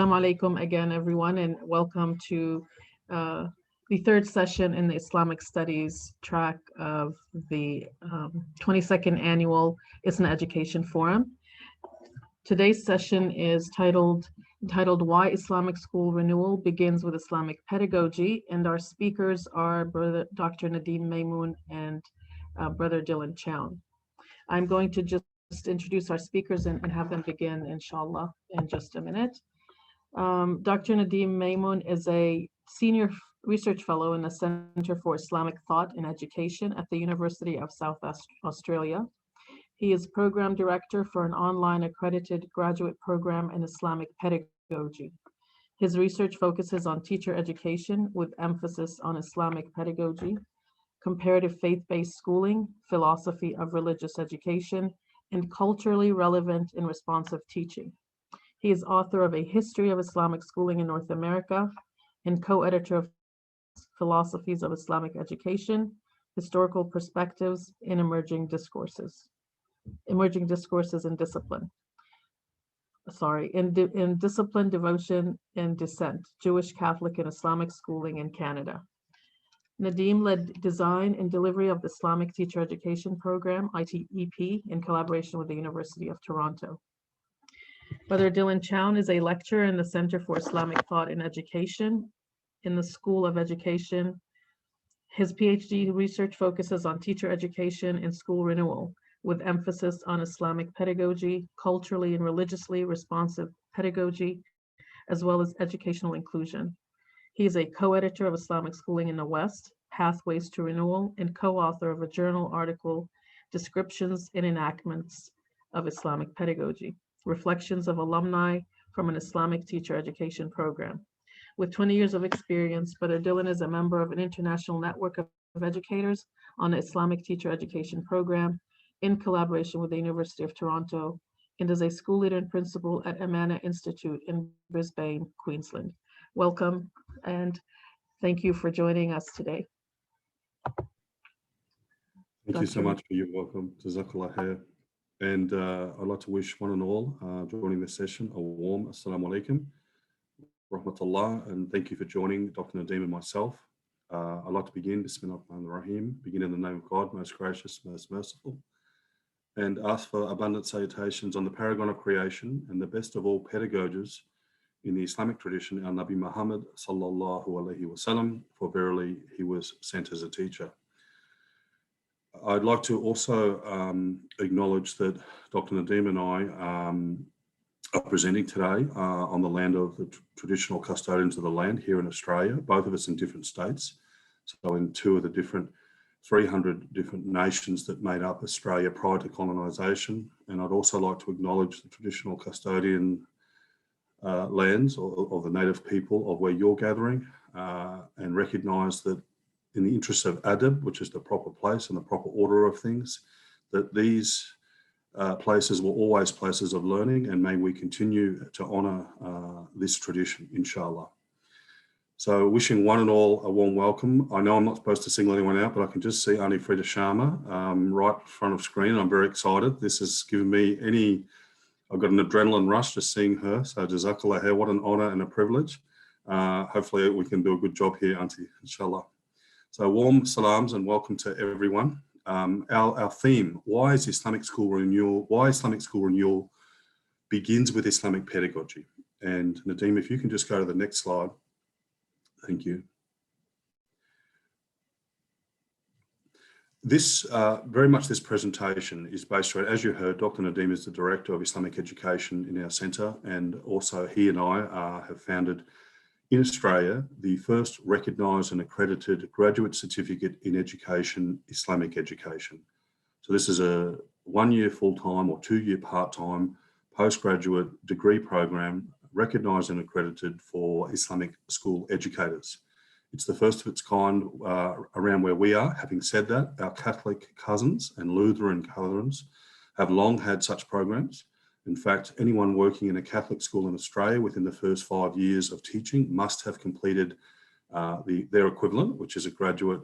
Assalamu alaikum again, everyone, and welcome to the third session in the Islamic Studies track of the 22nd Annual ISNA Education Forum. Today's session is entitled Why Islamic School Renewal Begins with Islamic Pedagogy, and our speakers are Brother Dr. Nadim Maymoon and Brother Dylan Chown. I'm going to just introduce our speakers and have them begin, inshallah, in just a minute. Dr. Nadim Maymoon is a senior research fellow in the Center for Islamic Thought and Education at the University of South Australia. He is program director for an online accredited graduate program in Islamic pedagogy. His research focuses on teacher education with emphasis on Islamic pedagogy, comparative faith-based schooling, philosophy of religious education, and culturally relevant and responsive teaching. He is author of A History of Islamic Schooling in North America and co-editor of Philosophies of Islamic Education, Historical Perspectives in Emerging Discourses in Discipline. In Discipline, Devotion, and Dissent, Jewish, Catholic, and Islamic Schooling in Canada. Nadim led design and delivery of the Islamic Teacher Education Program, ITEP, in collaboration with the University of Toronto. Brother Dylan Chown is a lecturer in the Center for Islamic Thought and Education in the School of Education. His PhD research focuses on teacher education and school renewal, with emphasis on Islamic pedagogy, culturally and religiously responsive pedagogy, as well as educational inclusion. He is a co-editor of Islamic Schooling in the West, Pathways to Renewal, and co-author of a journal article, Descriptions and Enactments of Islamic Pedagogy, Reflections of Alumni from an Islamic Teacher Education Program. With 20 years of experience, Brother Dylan is a member of an international network of educators on the Islamic Teacher Education Program in collaboration with the University of Toronto, and is a school leader and principal at ISNA Institute in Brisbane, Queensland. Welcome, and thank you for joining us today. Thank you so much for your welcome. Jazakallah khair. And I'd like to wish one and all joining this session a warm Assalamu alaikum, rahmatullah, and thank you for joining Dr. Nadim and myself. I'd like to begin, Bismillahirrahmanirrahim, begin in the name of God, most gracious, most merciful, and ask for abundant salutations on the paragon of creation and the best of all pedagogists in the Islamic tradition, our Nabi Muhammad sallallahu alaihi wasallam, for verily he was sent as a teacher. I'd like to also acknowledge that Dr. Nadim and I are presenting today on the land of the traditional custodians of the land here in Australia, both of us in different states. So in two of the 300 different nations that made up Australia prior to colonisation. And I'd also like to acknowledge the traditional custodian lands or the native people of where you're gathering and recognise that in the interest of adab, which is the proper place and the proper order of things, that these places were always places of learning, and may we continue to honour this tradition, inshallah. So wishing one and all a warm welcome. I know I'm not supposed to single anyone out, but I can just see Auntie Frida Sharma right in front of screen. I'm very excited. This has given me I've got an adrenaline rush just seeing her. So Jazakallah khair, what an honour and a privilege. Hopefully we can do a good job here, Auntie, inshallah. So warm salams and welcome to everyone. Our theme, why Islamic School Renewal begins with Islamic pedagogy. And Nadim, if you can just go to the next slide. Thank you. This, very much this presentation is based around, as you heard, Dr. Nadim is the Director of Islamic Education in our centre, and also he and I have founded in Australia the first recognised and accredited graduate certificate in education, Islamic education. So this is a 1-year full-time or 2-year part-time postgraduate degree program recognised and accredited for Islamic school educators. It's the first of its kind around where we are. Having said that, our Catholic cousins and Lutheran cousins have long had such programs. In fact, anyone working in a Catholic school in Australia within the first 5 years of teaching must have completed their equivalent, which is a graduate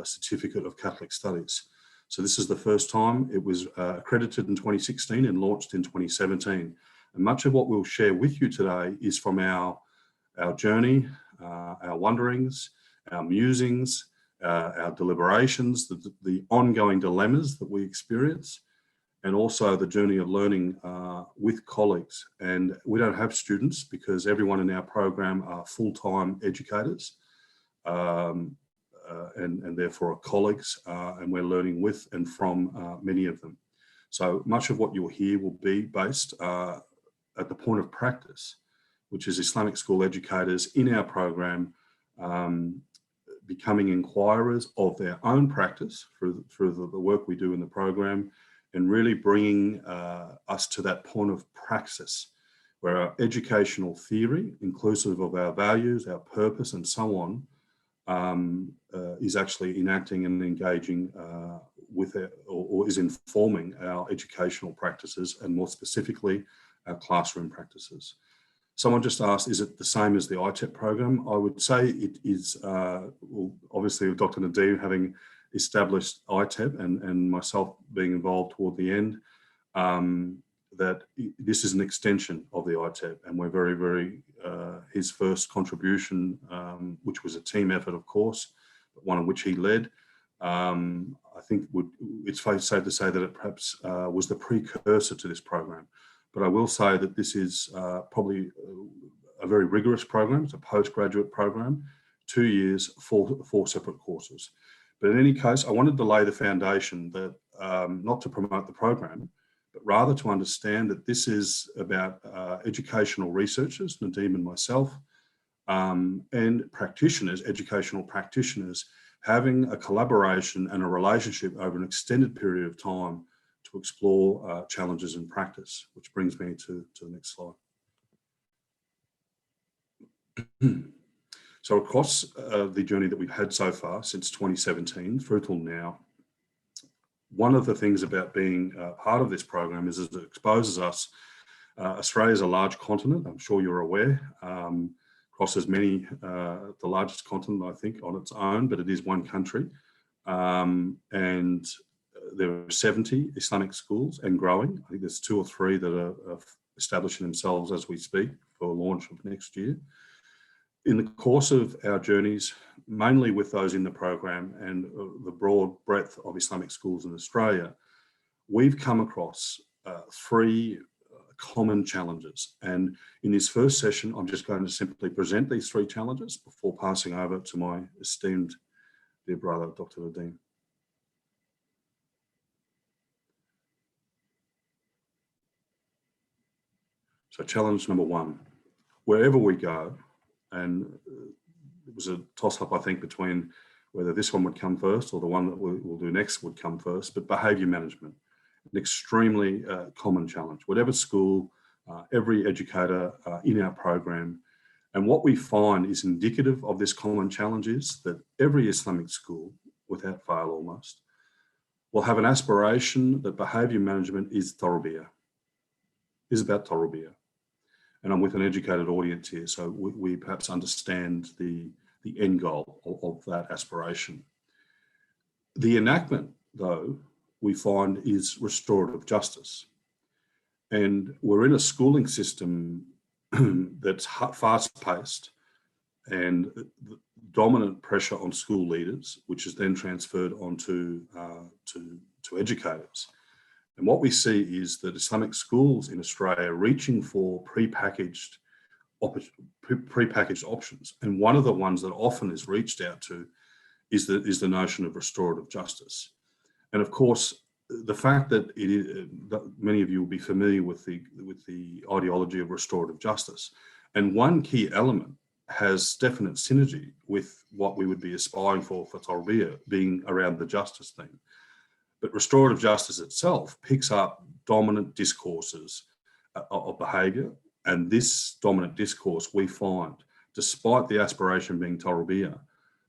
certificate of Catholic studies. So this is the first time. It was accredited in 2016 and launched in 2017. And much of what we'll share with you today is from our journey, our wanderings, our musings, our deliberations, the ongoing dilemmas that we experience, and also the journey of learning with colleagues. And we don't have students because everyone in our program are full-time educators and therefore are colleagues, and we're learning with and from many of them. So much of what you'll hear will be based at the point of practice, which is Islamic school educators in our program becoming inquirers of their own practice through the work we do in the program, and really bringing us to that point of praxis where our educational theory, inclusive of our values, our purpose and so on, is actually enacting and engaging with it, or is informing our educational practices, and more specifically, our classroom practices. Someone just asked, is it the same as the ITEP program? I would say it is, well, obviously with Dr. Nadeem having established ITEP and myself being involved toward the end, that this is an extension of the ITEP, and we're very, very, his first contribution, which was a team effort, of course, but one in which he led, I think it's safe to say that it perhaps was the precursor to this program. But I will say that this is probably a very rigorous program. It's a postgraduate program, 2 years, four separate courses. But in any case, I wanted to lay the foundation that not to promote the program, but rather to understand that this is about educational researchers, Nadeem and myself, and practitioners, educational practitioners, having a collaboration and a relationship over an extended period of time to explore challenges in practice, which brings me to the next slide. So across the journey that we've had so far since 2017 through till now, one of the things about being part of this program is it exposes us. Australia is a large continent, I'm sure you're aware, crosses many, the largest continent, I think, on its own, but it is one country. And there are 70 Islamic schools and growing. I think there's 2 or 3 that are establishing themselves as we speak for launch of next year. In the course of our journeys, mainly with those in the program and the broad breadth of Islamic schools in Australia, we've come across 3 common challenges. And in this first session, I'm just going to simply present these 3 challenges before passing over to my esteemed dear brother, Dr. Nadeem. So challenge number 1, wherever we go, and it was a toss-up, I think, between whether this one would come first or the one that we'll do next would come first, but behaviour management, an extremely common challenge. Whatever school, every educator in our program, and what we find is indicative of this common challenge is that every Islamic school, without fail almost, will have an aspiration that behaviour management is tarbiyah, is about tarbiyah. And I'm with an educated audience here, so we perhaps understand the end goal of that aspiration. The enactment, though, we find is restorative justice. And we're in a schooling system that's fast-paced and the dominant pressure on school leaders, which is then transferred onto to educators. And what we see is that Islamic schools in Australia are reaching for prepackaged options. And one of the ones that often is reached out to is the notion of restorative justice. And of course, the fact that that many of you will be familiar with the ideology of restorative justice. And one key element has definite synergy with what we would be aspiring for tarbiyah, being around the justice theme. But restorative justice itself picks up dominant discourses of behaviour, and this dominant discourse we find, despite the aspiration being tarbiyah,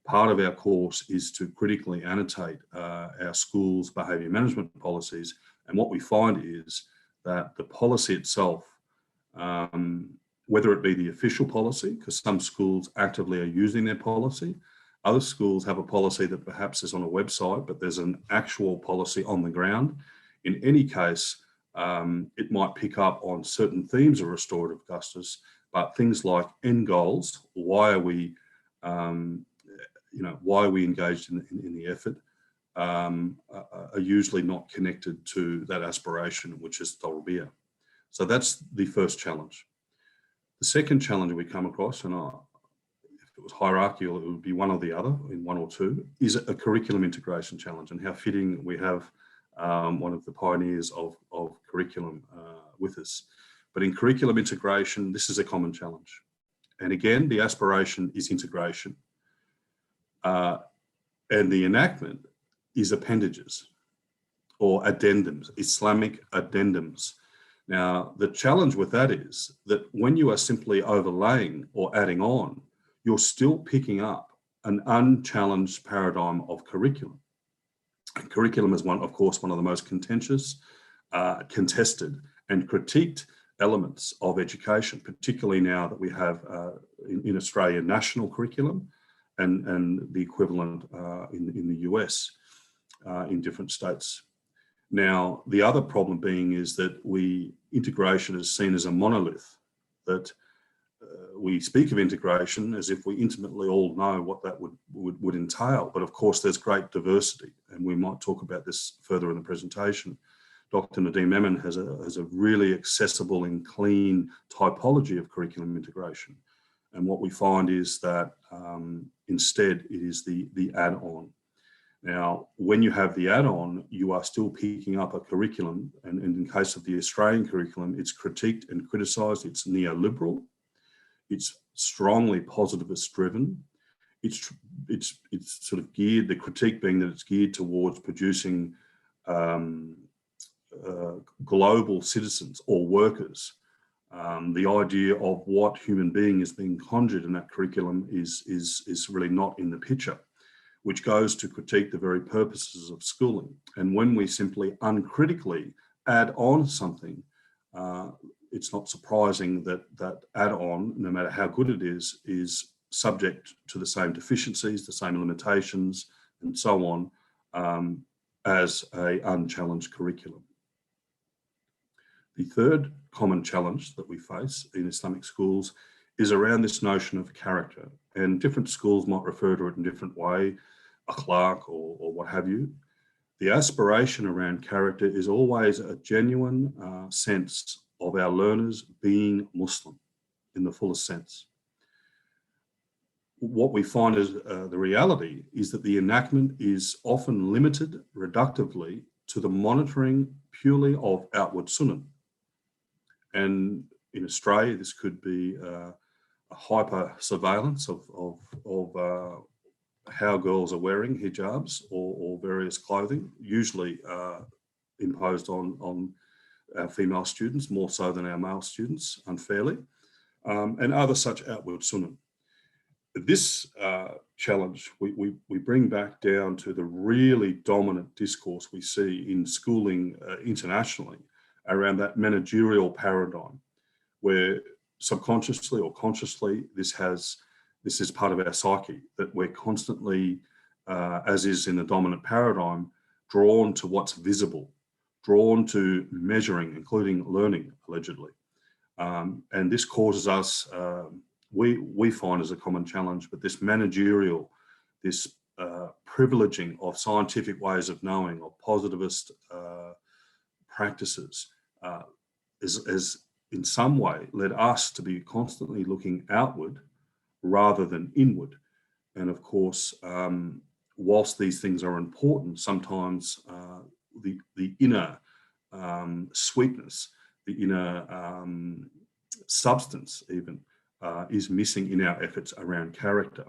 part of our course is to critically annotate our schools' behaviour management policies, and what we find is that the policy itself, whether it be the official policy, because some schools actively are using their policy, other schools have a policy that perhaps is on a website, but there's an actual policy on the ground. In any case, It might pick up on certain themes of restorative justice, but things like end goals, why are we, why are we engaged in the effort, are usually not connected to that aspiration, which is tarbiyah. So that's the first challenge. The second challenge we come across, and if it was hierarchical, it would be one or the other, in one or two, is a curriculum integration challenge, and how fitting we have one of the pioneers of curriculum with us. But in curriculum integration, this is a common challenge. And again, the aspiration is integration. And the enactment is appendages or addendums, Islamic addendums. Now, the challenge with that is that when you are simply overlaying or adding on, you're still picking up an unchallenged paradigm of curriculum. And curriculum is of course, one of the most contentious, contested and critiqued elements of education, particularly now that we have in Australia national curriculum and the equivalent in the US in different states. Now, the other problem being is that integration is seen as a monolith, that we speak of integration as if we intimately all know what that would entail. But of course, there's great diversity, and we might talk about this further in the presentation. Dr. Nadeem Emin has a really accessible and clean typology of curriculum integration. And what we find is that instead it is the add-on. Now, when you have the add-on, you are still picking up a curriculum, and in case of the Australian curriculum, it's critiqued and criticised. It's neoliberal. It's strongly positivist driven. It's sort of geared, the critique being that it's geared towards producing global citizens or workers. The idea of what human being is being conjured in that curriculum is really not in the picture, which goes to critique the very purposes of schooling. And when we simply uncritically add on something, it's not surprising that that add-on, no matter how good it is subject to the same deficiencies, the same limitations, and so on, as an unchallenged curriculum. The third common challenge that we face in Islamic schools is around this notion of character, and different schools might refer to it in a different way, akhlaq or what have you. The aspiration around character is always a genuine sense of our learners being Muslim in the fullest sense. What we find is the reality is that the enactment is often limited reductively to the monitoring purely of outward sunnah. And in Australia, this could be a hyper surveillance of how girls are wearing hijabs or various clothing, usually imposed on our female students more so than our male students unfairly, and other such outward sunnah. This challenge we bring back down to the really dominant discourse we see in schooling internationally around that managerial paradigm, where subconsciously or consciously this is part of our psyche, that we're constantly, as is in the dominant paradigm, drawn to what's visible, drawn to measuring, including learning, allegedly. And this causes us, we find as a common challenge, but this managerial, this privileging of scientific ways of knowing, or positivist practices, has in some way led us to be constantly looking outward rather than inward. And of course, whilst these things are important, sometimes the inner sweetness, the inner substance even, is missing in our efforts around character.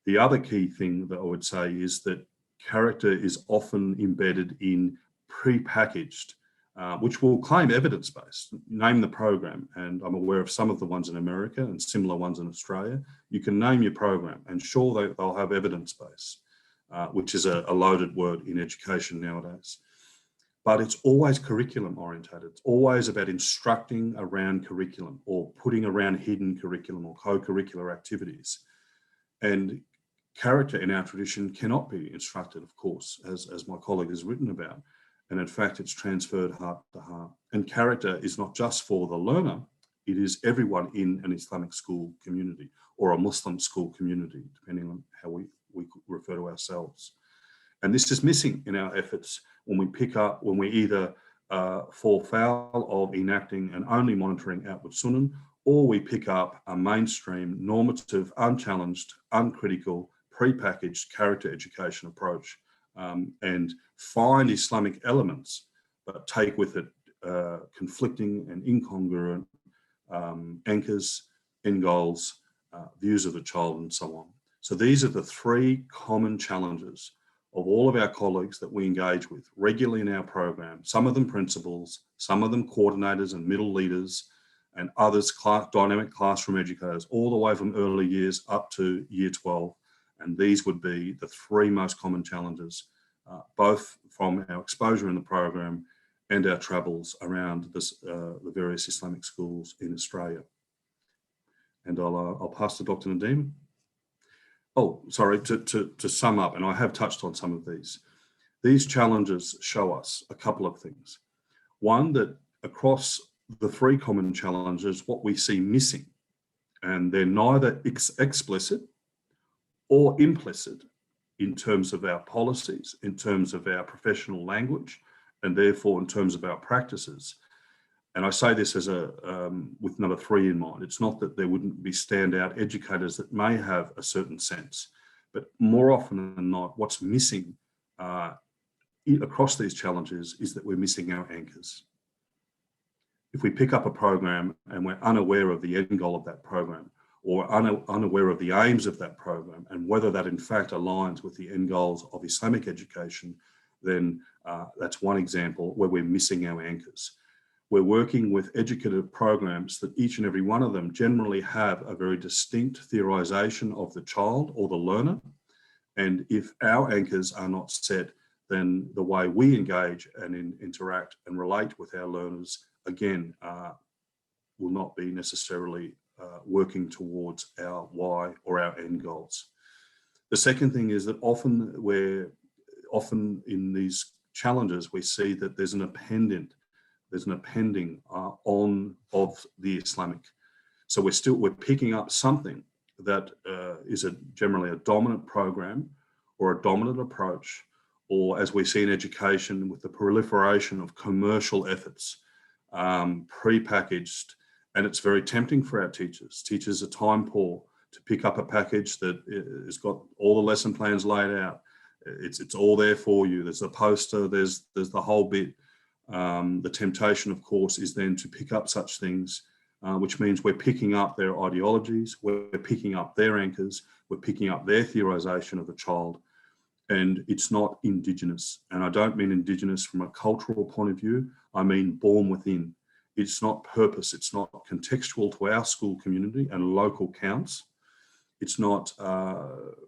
The other key thing that I would say is that character is often embedded in prepackaged, which will claim evidence-based, name the program. And I'm aware of some of the ones in America and similar ones in Australia. You can name your program and sure they'll have evidence-based, which is a loaded word in education nowadays. But it's always curriculum orientated. It's always about instructing around curriculum or putting around hidden curriculum or co-curricular activities. And character in our tradition cannot be instructed, of course, as my colleague has written about. And in fact, it's transferred heart to heart. And character is not just for the learner, it is everyone in an Islamic school community or a Muslim school community, depending on how we refer to ourselves. And this is missing in our efforts when we either fall foul of enacting and only monitoring outward sunnah, or we pick up a mainstream, normative, unchallenged, uncritical, prepackaged character education approach and find Islamic elements, but take with it conflicting and incongruent anchors, end goals, views of the child, and so on. So these are the three common challenges of all of our colleagues that we engage with regularly in our program, some of them principals, some of them coordinators and middle leaders, and others dynamic classroom educators, all the way from early years up to year 12. And these would be the three most common challenges, both from our exposure in the program and our travels around the various Islamic schools in Australia. And I'll pass to Dr. Nadeem. Oh, sorry, to sum up, and I have touched on some of these challenges show us a couple of things. One, that across the three common challenges, what we see missing, and they're neither explicit or implicit in terms of our policies, in terms of our professional language, and therefore in terms of our practices. And I say this as with number three in mind. It's not that there wouldn't be standout educators that may have a certain sense, but more often than not, what's missing across these challenges is that we're missing our anchors. If we pick up a program and we're unaware of the end goal of that program, or unaware of the aims of that program, and whether that in fact aligns with the end goals of Islamic education, then that's one example where we're missing our anchors. We're working with educative programs that each and every one of them generally have a very distinct theorization of the child or the learner. And if our anchors are not set, then the way we engage and interact and relate with our learners, again, will not be necessarily working towards our why or our end goals. The second thing is that often in these challenges, we see that there's an appending on of the Islamic. So we're picking up something that is generally a dominant program or a dominant approach, or as we see in education with the proliferation of commercial efforts, prepackaged, and it's very tempting for our teachers. Teachers are time poor to pick up a package that has got all the lesson plans laid out. It's all there for you. There's a poster, there's the whole bit. The temptation, of course, is then to pick up such things, which means we're picking up their ideologies, we're picking up their anchors, we're picking up their theorization of the child, and it's not indigenous. And I don't mean indigenous from a cultural point of view, I mean born within. It's not purpose, it's not contextual to our school community and local counts. It's not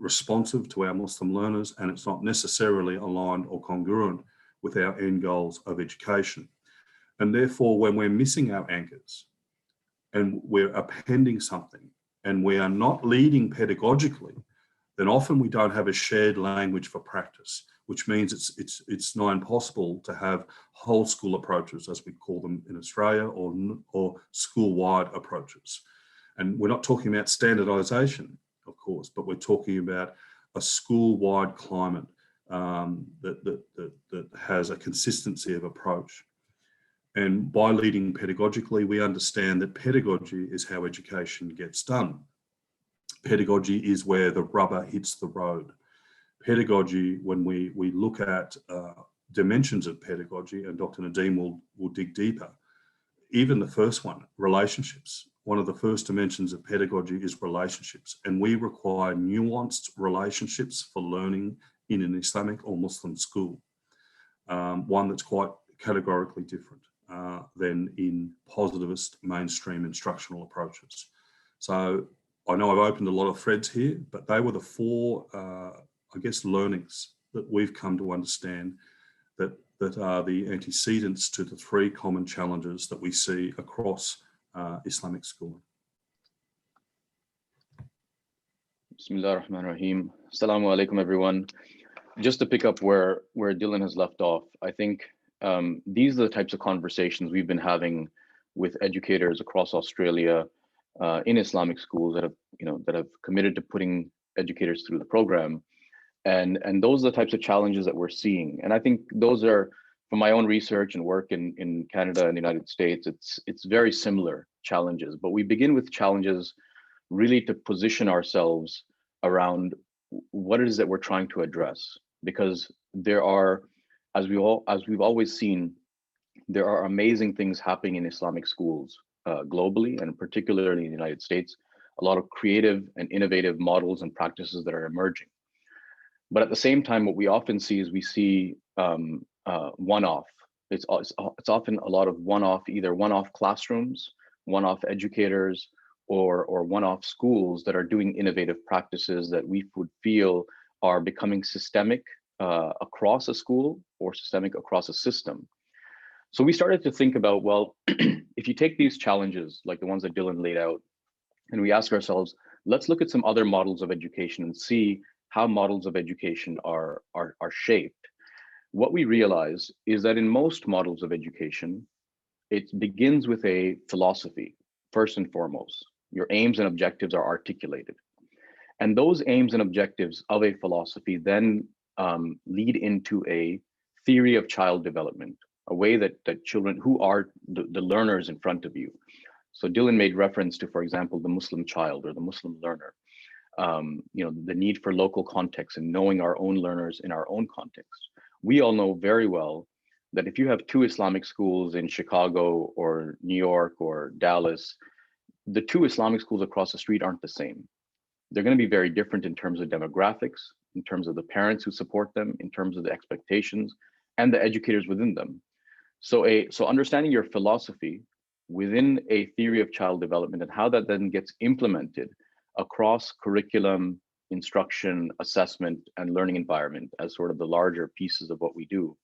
responsive to our Muslim learners, and it's not necessarily aligned or congruent with our end goals of education. And therefore, when we're missing our anchors and we're appending something and we are not leading pedagogically, then often we don't have a shared language for practice, which means it's now impossible to have whole school approaches, as we call them in Australia, or school-wide approaches. And we're not talking about standardization, of course, but we're talking about a school-wide climate that has a consistency of approach. And by leading pedagogically, we understand that pedagogy is how education gets done. Pedagogy is where the rubber hits the road. Pedagogy, when we look at dimensions of pedagogy, and Dr. Nadeem will dig deeper, even the first one, relationships. One of the first dimensions of pedagogy is relationships, and we require nuanced relationships for learning in an Islamic or Muslim school, one that's quite categorically different than in positivist mainstream instructional approaches. So I know I've opened a lot of threads here, but they were the four, learnings that we've come to understand that are the antecedents to the three common challenges that we see across Islamic schooling. Bismillah ar-Rahman ar-Rahim. Assalamu alaikum, everyone. Just to pick up where Dylan has left off, I think these are the types of conversations we've been having with educators across Australia in Islamic schools that have committed to putting educators through the program. And those are the types of challenges that we're seeing. And I think those are, from my own research and work in Canada and the United States, it's very similar challenges. But we begin with challenges really to position ourselves around what it is that we're trying to address. Because there are, as we've always seen, there are amazing things happening in Islamic schools globally, and particularly in the United States, a lot of creative and innovative models and practices that are emerging. But at the same time, what we often see is we see one-off. It's often a lot of one-off, either one-off classrooms, one-off educators, or one-off schools that are doing innovative practices that we would feel are becoming systemic across a school or systemic across a system. So we started to think about, well, if you take these challenges, like the ones that Dylan laid out, and we ask ourselves, let's look at some other models of education and see how models of education are shaped. What we realize is that in most models of education, it begins with a philosophy, first and foremost. Your aims and objectives are articulated. And those aims and objectives of a philosophy then lead into a theory of child development, a way that children, who are the learners in front of you. So Dylan made reference to, for example, the Muslim child or the Muslim learner. The need for local context and knowing our own learners in our own context. We all know very well that if you have two Islamic schools in Chicago or New York or Dallas, the two Islamic schools across the street aren't the same. They're going to be very different in terms of demographics, in terms of the parents who support them, in terms of the expectations, and the educators within them. So understanding your philosophy within a theory of child development and how that then gets implemented across curriculum, instruction, assessment, and learning environment as sort of the larger pieces of what we do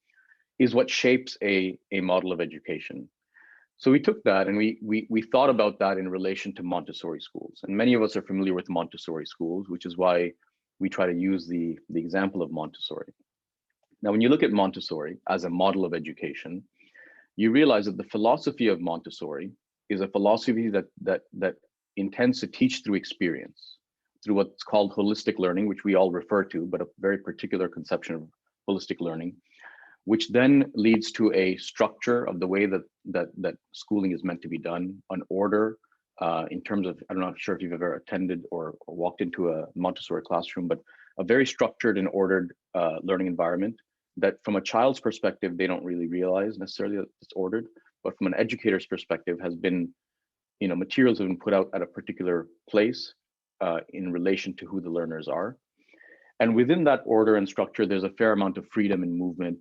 is what shapes a model of education. So we took that and we thought about that in relation to Montessori schools. And many of us are familiar with Montessori schools, which is why we try to use the example of Montessori. Now, when you look at Montessori as a model of education, you realize that the philosophy of Montessori is a philosophy that intends to teach through experience, through what's called holistic learning, which we all refer to, but a very particular conception of holistic learning, which then leads to a structure of the way that schooling is meant to be done, an order in terms of, I'm not sure if you've ever attended or walked into a Montessori classroom, but a very structured and ordered learning environment that from a child's perspective, they don't really realize necessarily that it's ordered, but from an educator's perspective has been, materials have been put out at a particular place in relation to who the learners are. And within that order and structure, there's a fair amount of freedom and movement,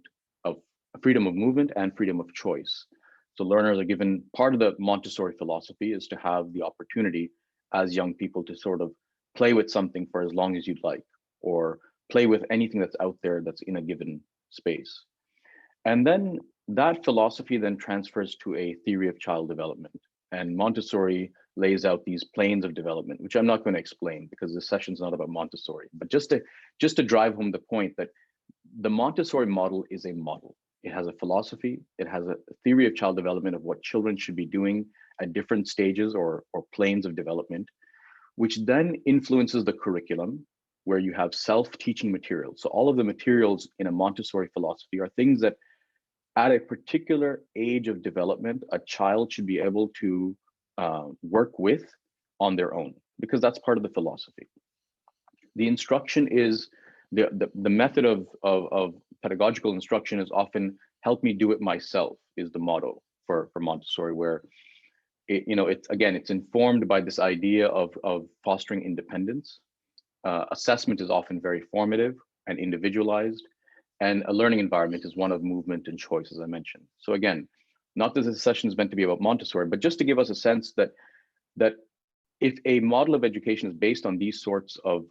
freedom of movement and freedom of choice. So learners are given, part of the Montessori philosophy is to have the opportunity as young people to sort of play with something for as long as you'd like, or play with anything that's out there that's in a given space. And then that philosophy then transfers to a theory of child development. And Montessori lays out these planes of development, which I'm not going to explain because this session's not about Montessori, but just to drive home the point that the Montessori model is a model. It has a philosophy, it has a theory of child development of what children should be doing at different stages or planes of development, which then influences the curriculum, where you have self-teaching materials. So all of the materials in a Montessori philosophy are things that at a particular age of development, a child should be able to work with on their own, because that's part of the philosophy. The instruction is, the method of pedagogical instruction is often help me do it myself is the motto for Montessori, where it's informed by this idea of fostering independence. Assessment is often very formative and individualized, and a learning environment is one of movement and choice, as I mentioned. So again, not that this session is meant to be about Montessori, but just to give us a sense that if a model of education is based on these sorts of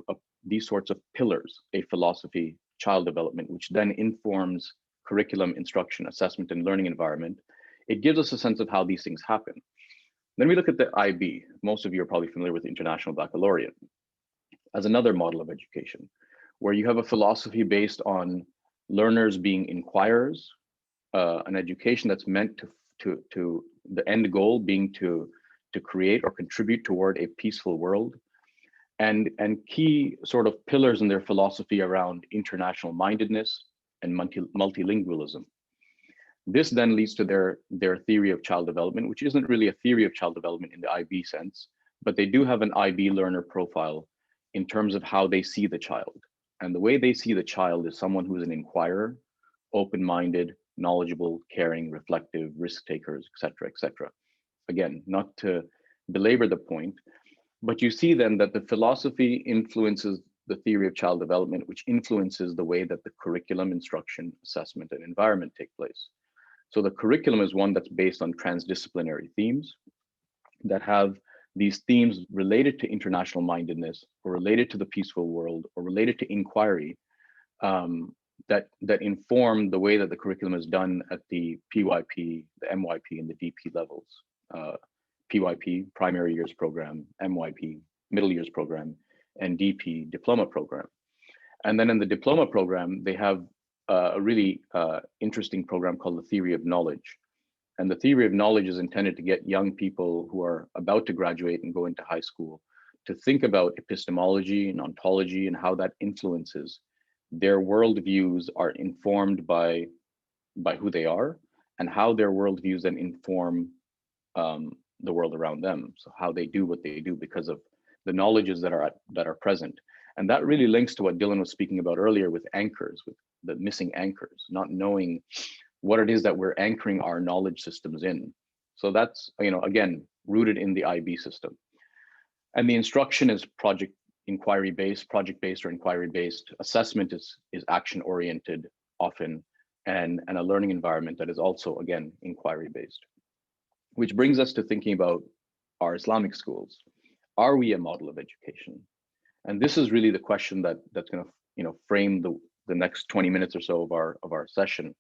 pillars, a philosophy, child development, which then informs curriculum, instruction, assessment, and learning environment, it gives us a sense of how these things happen. Then we look at the IB. Most of you are probably familiar with the International Baccalaureate as another model of education, where you have a philosophy based on learners being inquirers, an education that's meant to the end goal being to create or contribute toward a peaceful world, and key sort of pillars in their philosophy around international mindedness and multilingualism. This then leads to their theory of child development, which isn't really a theory of child development in the IB sense, but they do have an IB learner profile in terms of how they see the child. And the way they see the child is someone who is an inquirer, open-minded, knowledgeable, caring, reflective, risk takers, et cetera, et cetera. Again, not to belabor the point, but you see then that the philosophy influences the theory of child development, which influences the way that the curriculum, instruction, assessment, and environment take place. So the curriculum is one that's based on transdisciplinary themes that have these themes related to international mindedness, or related to the peaceful world, or related to inquiry, that inform the way that the curriculum is done at the PYP, the MYP, and the DP levels. PYP, primary years program, MYP, middle years program, and DP, diploma program. And then in the diploma program, they have a really interesting program called the theory of knowledge. And the theory of knowledge is intended to get young people who are about to graduate and go into high school to think about epistemology and ontology and how that influences their worldviews are informed by who they are, and how their worldviews then inform the world around them. So how they do what they do because of the knowledges that are present. And that really links to what Dylan was speaking about earlier with anchors, with the missing anchors, not knowing what it is that we're anchoring our knowledge systems in. So that's, again, rooted in the IB system. And the instruction is project inquiry-based, project-based or inquiry-based. Assessment is action-oriented often, and a learning environment that is also, again, inquiry-based. Which brings us to thinking about our Islamic schools. Are we a model of education? And this is really the question that's going to, frame the next 20 minutes or so of our session.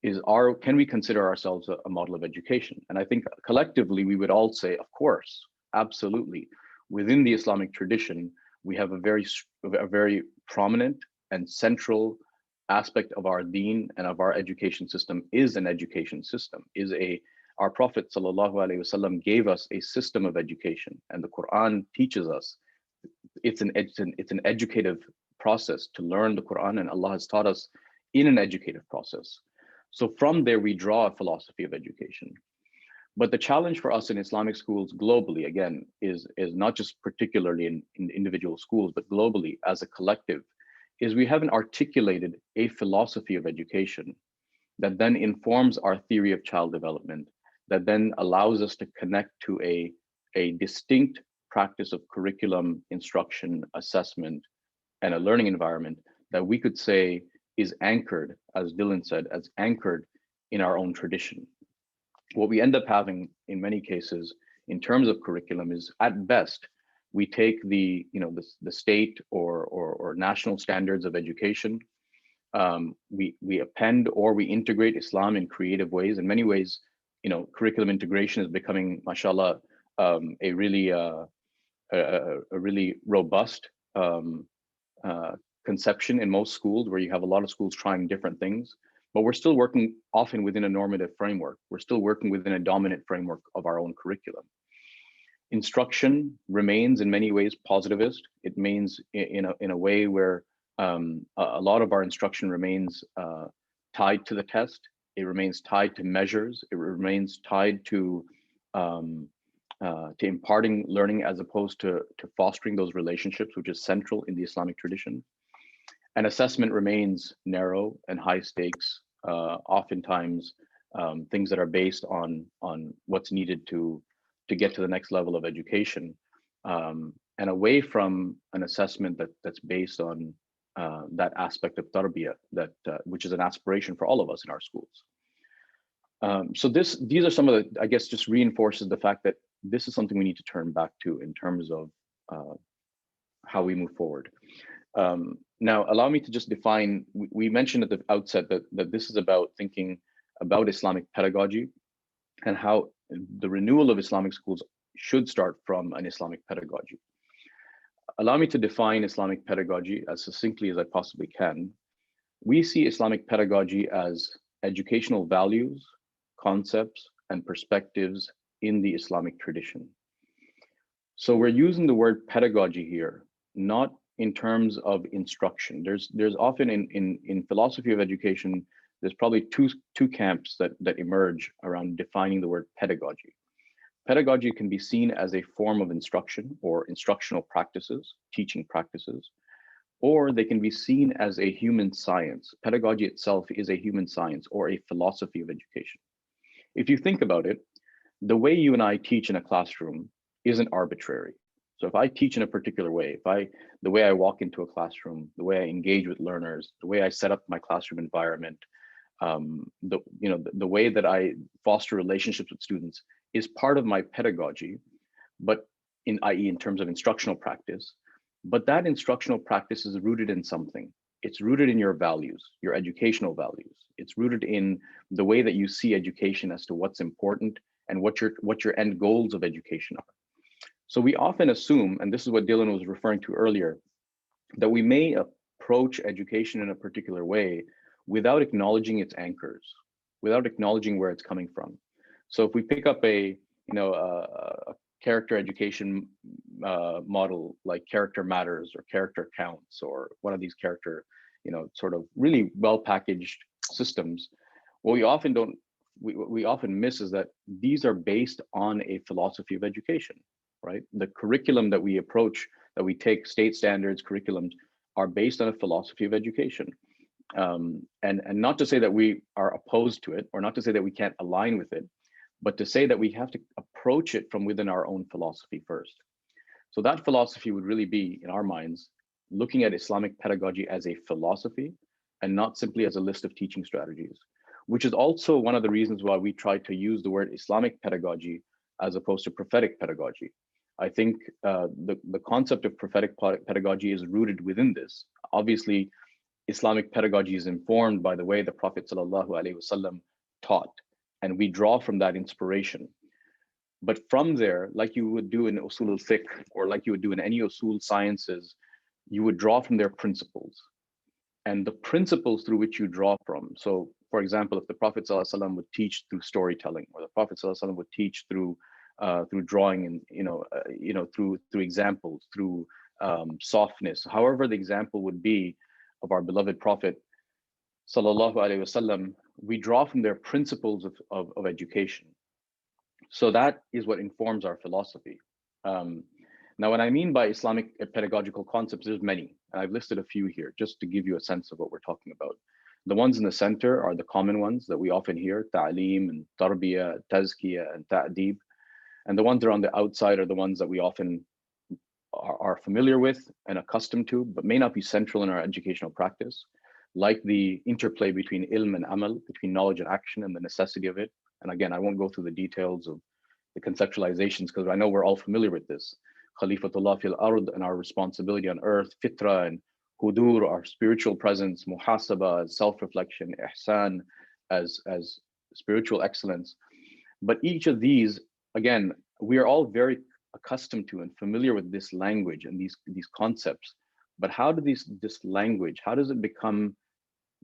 Can we consider ourselves a model of education? And I think collectively we would all say, of course, absolutely. Within the Islamic tradition, we have a very prominent and central aspect of our deen and of our education system is an education system, our Prophet ﷺ gave us a system of education, and the Quran teaches us it's an educative process to learn the Quran, and Allah has taught us in an educative process. So from there, we draw a philosophy of education. But the challenge for us in Islamic schools globally, again, is not just particularly in individual schools, but globally as a collective, is we haven't articulated a philosophy of education that then informs our theory of child development, that then allows us to connect to a distinct practice of curriculum, instruction, assessment, and a learning environment that we could say is anchored, as Dylan said, as anchored in our own tradition. What we end up having in many cases in terms of curriculum is, at best, we take the state or national standards of education, we append or we integrate Islam in creative ways. In many ways, curriculum integration is becoming, mashallah, a really robust conception in most schools, where you have a lot of schools trying different things, but we're still working often within a normative framework. We're still working within a dominant framework of our own curriculum. Instruction remains in many ways positivist. It means in a way where a lot of our instruction remains tied to the test. It remains tied to measures. It remains tied to imparting learning as opposed to fostering those relationships, which is central in the Islamic tradition. And assessment remains narrow and high stakes, oftentimes things that are based on what's needed to get to the next level of education, and away from an assessment that's based on that aspect of tarbiyah, which is an aspiration for all of us in our schools. So these are some of the, I guess, just reinforces the fact that this is something we need to turn back to in terms of how we move forward. Now, allow me to just define, we mentioned at the outset that this is about thinking about Islamic pedagogy and how the renewal of Islamic schools should start from an Islamic pedagogy. Allow me to define Islamic pedagogy as succinctly as I possibly can. We see Islamic pedagogy as educational values, concepts, and perspectives in the Islamic tradition. So we're using the word pedagogy here, not in terms of instruction. There's often in philosophy of education, there's probably two camps that emerge around defining the word pedagogy. Pedagogy can be seen as a form of instruction or instructional practices, teaching practices, or they can be seen as a human science. Pedagogy itself is a human science or a philosophy of education. If you think about it, the way you and I teach in a classroom isn't arbitrary. So if I teach in a particular way, the way I walk into a classroom, the way I engage with learners, the way I set up my classroom environment, the way that I foster relationships with students is part of my pedagogy, but i.e. in terms of instructional practice. But that instructional practice is rooted in something. It's rooted in your values, your educational values. It's rooted in the way that you see education as to what's important and what your end goals of education are. So we often assume, and this is what Dylan was referring to earlier, that we may approach education in a particular way without acknowledging its anchors, without acknowledging where it's coming from. So if we pick up a character education model like Character Matters or Character Counts or one of these character, sort of really well packaged systems, what we often miss is that these are based on a philosophy of education, right? The curriculum that we approach, that we take, state standards curriculums, are based on a philosophy of education. And not to say that we are opposed to it, or not to say that we can't align with it, but to say that we have to approach it from within our own philosophy first. So that philosophy would really be, in our minds, looking at Islamic pedagogy as a philosophy and not simply as a list of teaching strategies, which is also one of the reasons why we try to use the word Islamic pedagogy as opposed to prophetic pedagogy. I think the concept of prophetic pedagogy is rooted within this. Obviously, Islamic pedagogy is informed by the way the Prophet ﷺ taught, and we draw from that inspiration. But from there, like you would do in usul al-fiqh, or like you would do in any usul sciences, you would draw from their principles. And the principles through which you draw from. So, for example, if the Prophet ﷺ would teach through storytelling, or the Prophet ﷺ would teach through drawing, and through examples, through softness, however the example would be of our beloved Prophet ﷺ, we draw from their principles of education. So that is what informs our philosophy. Now, what I mean by Islamic pedagogical concepts, there's many. And I've listed a few here just to give you a sense of what we're talking about. The ones in the center are the common ones that we often hear: ta'aleem and tarbiyah, tazkiyah, and ta'deeb. And the ones around the outside are the ones that we often are familiar with and accustomed to, but may not be central in our educational practice, like the interplay between ilm and amal, between knowledge and action, and the necessity of it. And again, I won't go through the details of the conceptualizations because I know we're all familiar with this. Khalifatullah fil ard, and our responsibility on earth, fitra and hudur, our spiritual presence, muhasaba as self-reflection, ihsan as spiritual excellence. But each of these, again, we are all very accustomed to and familiar with this language and these concepts. But how do this language, how does it become,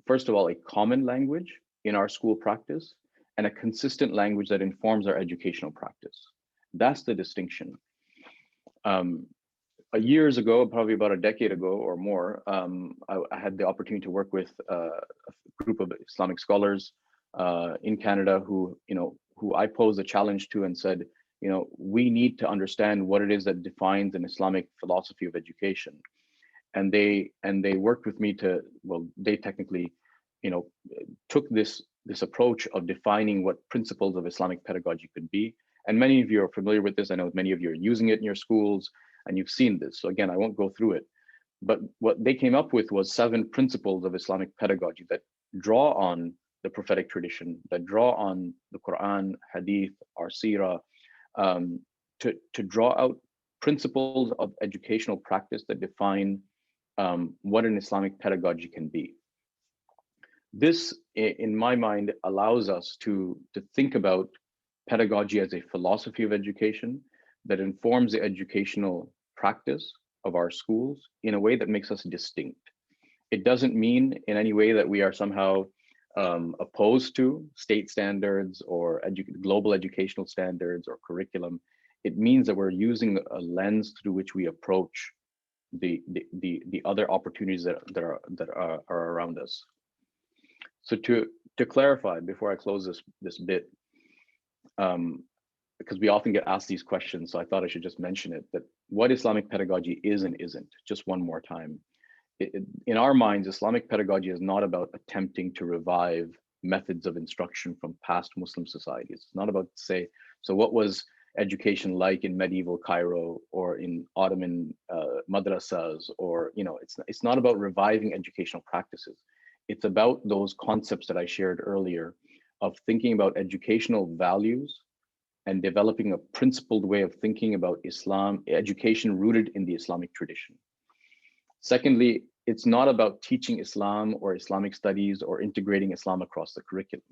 first of all, a common language in our school practice and a consistent language that informs our educational practice? That's the distinction. Years ago, probably about a decade ago or more, I had the opportunity to work with a group of Islamic scholars in Canada who I posed a challenge to and said, we need to understand what it is that defines an Islamic philosophy of education. And they worked with me to, they technically, took this approach of defining what principles of Islamic pedagogy could be. And many of you are familiar with this. I know many of you are using it in your schools and you've seen this. So again, I won't go through it. But what they came up with was 7 principles of Islamic pedagogy that draw on the prophetic tradition, that draw on the Quran, Hadith, our Seerah, to draw out principles of educational practice that define what an Islamic pedagogy can be. This, in my mind, allows us to think about pedagogy as a philosophy of education that informs the educational practice of our schools in a way that makes us distinct. It doesn't mean in any way that we are somehow opposed to state standards or global educational standards or curriculum. It means that we're using a lens through which we approach the other opportunities that are around us. So to clarify before I close this bit, because we often get asked these questions, so I thought I should just mention it, that what Islamic pedagogy is and isn't, just one more time. In our minds, Islamic pedagogy is not about attempting to revive methods of instruction from past Muslim societies. It's not about, say, so what was education like in medieval Cairo or in Ottoman madrasas, or, you know, it's not about reviving educational practices. It's about those concepts that I shared earlier of thinking about educational values and developing a principled way of thinking about Islam, education rooted in the Islamic tradition. Secondly, it's not about teaching Islam or Islamic studies or integrating Islam across the curriculum.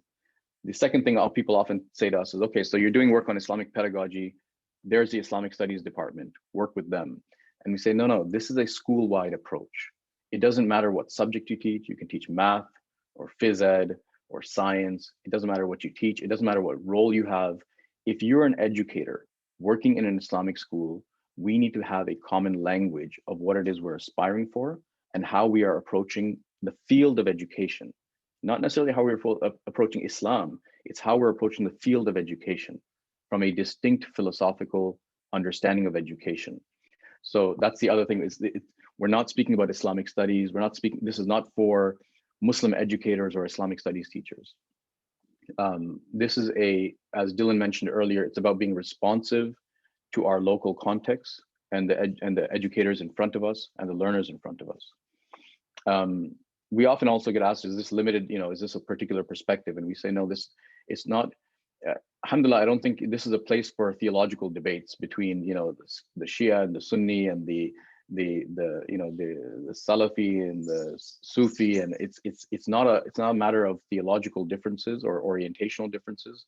The second thing people often say to us is, okay, so you're doing work on Islamic pedagogy, there's the Islamic studies department, work with them. And we say, no, this is a school-wide approach. It doesn't matter what subject you teach. You can teach math or phys ed or science. It doesn't matter what you teach. It doesn't matter what role you have. If you're an educator working in an Islamic school, we need to have a common language of what it is we're aspiring for and how we are approaching the field of education. Not necessarily how we're approaching Islam, it's how we're approaching the field of education from a distinct philosophical understanding of education. So that's the other thing, is we're not speaking about Islamic studies. This is not for Muslim educators or Islamic studies teachers. This is as Dylan mentioned earlier, it's about being responsive to our local context and the educators in front of us and the learners in front of us. We often also get asked, is this limited, is this a particular perspective? And we say, no, it's not. Alhamdulillah, I don't think this is a place for theological debates between, the Shia and the Sunni and the Salafi and the Sufi, and it's not a matter of theological differences or orientational differences.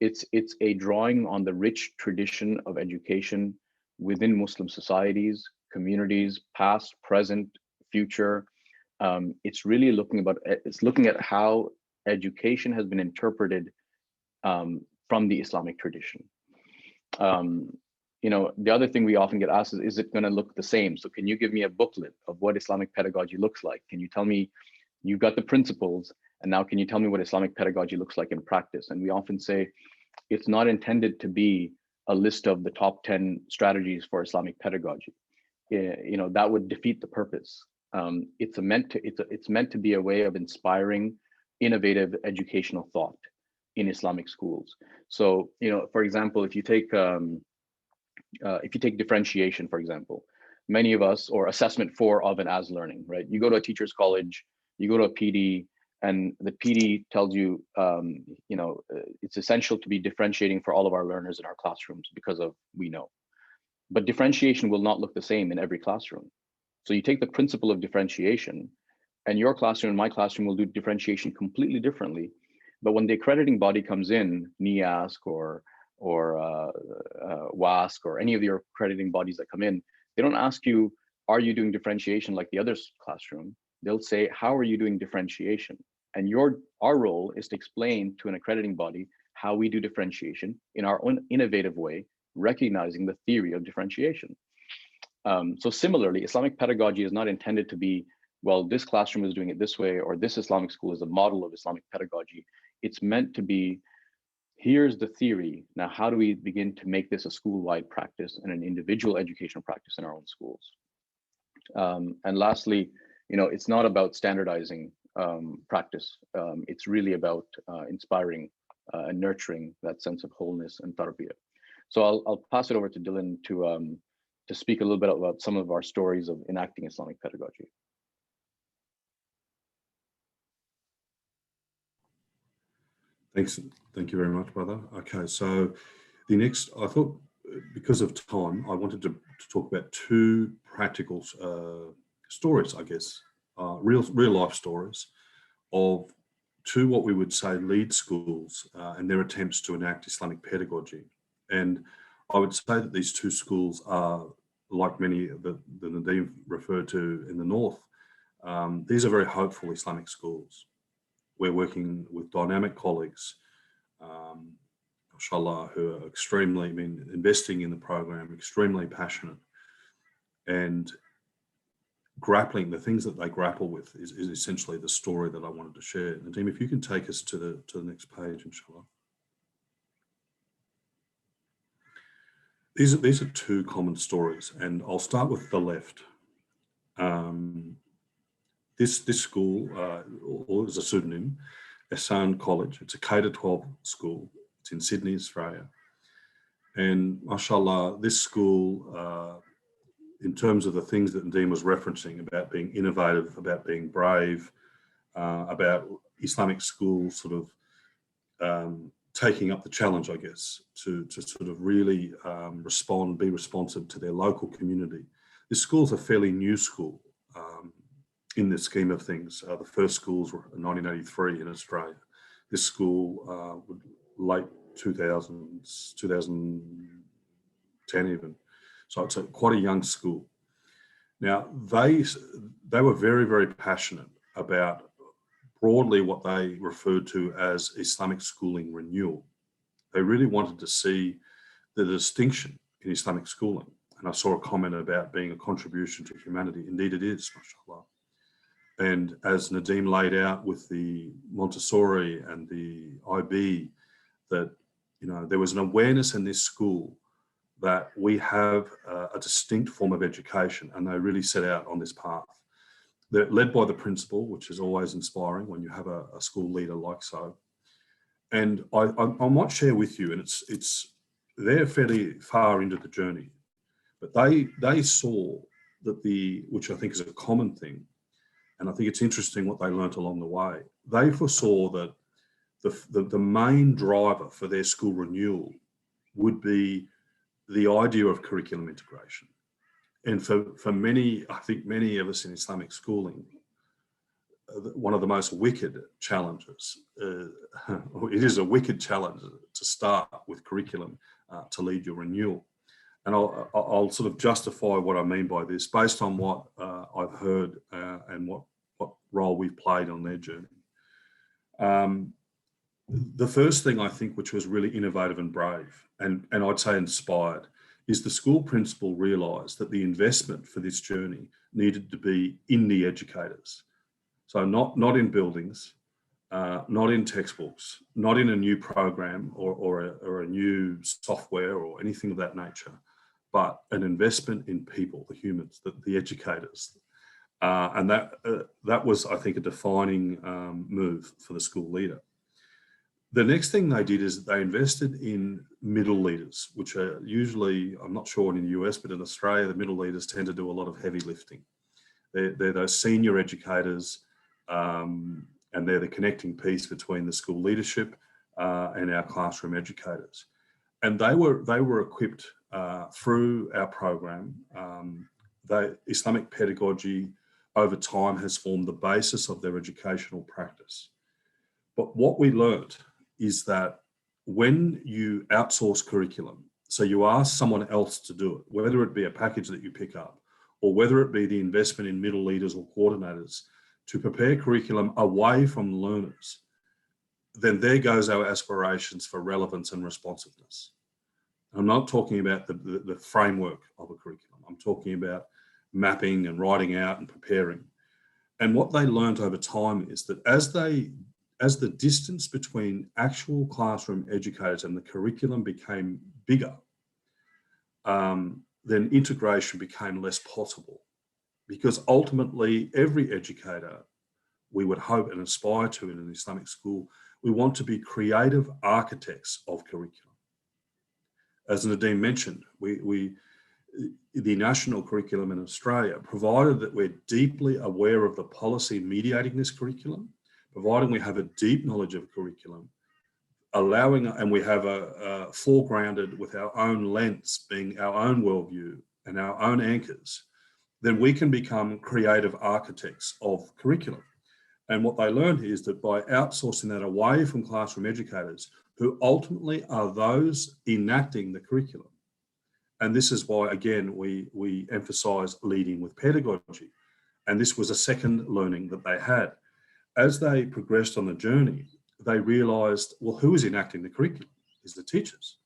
It's a drawing on the rich tradition of education within Muslim societies, communities, past, present, future. It's really looking at how education has been interpreted from the Islamic tradition. The other thing we often get asked is it going to look the same? So can you give me a booklet of what Islamic pedagogy looks like? Can you tell me, you've got the principles, and now can you tell me what Islamic pedagogy looks like in practice? And we often say, it's not intended to be a list of the top 10 strategies for Islamic pedagogy. That would defeat the purpose. It's meant to be a way of inspiring innovative educational thought in Islamic schools. So, for example, if you take differentiation, for example, many of us, or assessment for, of, and as learning, right? You go to a teacher's college, you go to a PD, and the PD tells you, it's essential to be differentiating for all of our learners in our classrooms because of, we know. But differentiation will not look the same in every classroom. So you take the principle of differentiation, and your classroom and my classroom will do differentiation completely differently. But when the accrediting body comes in, NIASC or WASC or any of your accrediting bodies that come in, they don't ask you, are you doing differentiation like the other classroom? They'll say, how are you doing differentiation? And our role is to explain to an accrediting body how we do differentiation in our own innovative way, recognizing the theory of differentiation. So similarly, Islamic pedagogy is not intended to be, well, this classroom is doing it this way, or this Islamic school is a model of Islamic pedagogy. It's meant to be, here's the theory. Now, how do we begin to make this a school-wide practice and an individual educational practice in our own schools? And lastly, it's not about standardizing practice. It's really about inspiring and nurturing that sense of wholeness and tarbiyah. So I'll pass it over to Dylan to speak a little bit about some of our stories of enacting Islamic pedagogy. Thanks. Thank you very much, brother. Okay, so the next, I thought, because of time, I wanted to talk about two practical stories, I guess, real life stories of two, what we would say, lead schools and their attempts to enact Islamic pedagogy. And I would say that these two schools are, like many that Nadeem referred to in the north, these are very hopeful Islamic schools. We're working with dynamic colleagues, mashallah, who are extremely, investing in the program, extremely passionate, and grappling, the things that they grapple with is essentially the story that I wanted to share. Nadeem, if you can take us to the next page, inshallah. These are two common stories, and I'll start with the left. This school, or as a pseudonym, Ehsan College. It's a K-12 school. It's in Sydney, Australia. And mashallah, this school, in terms of the things that Nadeem was referencing about being innovative, about being brave, about Islamic schools sort of taking up the challenge, I guess, to sort of really be responsive to their local community. This school's a fairly new school in the scheme of things. The first schools were in 1983 in Australia. This school, late 2000s, 2010 even. So it's quite a young school. Now, they were very, very passionate about broadly what they referred to as Islamic schooling renewal. They really wanted to see the distinction in Islamic schooling. And I saw a comment about being a contribution to humanity. Indeed it is, mashallah. And as Nadeem laid out with the Montessori and the IB, that, there was an awareness in this school that we have a distinct form of education, and they really set out on this path. They're led by the principal, which is always inspiring when you have a school leader like so. And I might share with you, and they're fairly far into the journey, but they saw that which I think is a common thing, and I think it's interesting what they learnt along the way. They foresaw that the main driver for their school renewal would be the idea of curriculum integration. And for many, I think many of us in Islamic schooling, one of the most wicked challenges, it is a wicked challenge to start with curriculum to lead your renewal. And I'll sort of justify what I mean by this based on what I've heard and what role we've played on their journey. The first thing I think, which was really innovative and brave, and I'd say inspired, is the school principal realised that the investment for this journey needed to be in the educators. So not in buildings, not in textbooks, not in a new program or a new software or anything of that nature, but an investment in people, the humans, the educators. And that was, I think, a defining move for the school leader. The next thing they did is they invested in middle leaders, which are usually, I'm not sure in the US, but in Australia, the middle leaders tend to do a lot of heavy lifting. They're those senior educators, and they're the connecting piece between the school leadership and our classroom educators. And they were equipped through our program. Islamic pedagogy over time has formed the basis of their educational practice. But what we learnt is that when you outsource curriculum, so you ask someone else to do it, whether it be a package that you pick up, or whether it be the investment in middle leaders or coordinators to prepare curriculum away from learners, then there goes our aspirations for relevance and responsiveness. I'm not talking about the framework of a curriculum. I'm talking about mapping and writing out and preparing. And what they learned over time is that as the distance between actual classroom educators and the curriculum became bigger, then integration became less possible, because ultimately every educator, we would hope and aspire to in an Islamic school, we want to be creative architects of curriculum. As Nadeem mentioned, the national curriculum in Australia, provided that we're deeply aware of the policy mediating this curriculum, providing we have a deep knowledge of curriculum, and we have a foregrounded with our own lens, being our own worldview and our own anchors, then we can become creative architects of curriculum. And what they learned is that by outsourcing that away from classroom educators, who ultimately are those enacting the curriculum. And this is why, again, we emphasise leading with pedagogy. And this was a second learning that they had. as they progressed on the journey, they realised, well, who is enacting the curriculum? Is the teachers.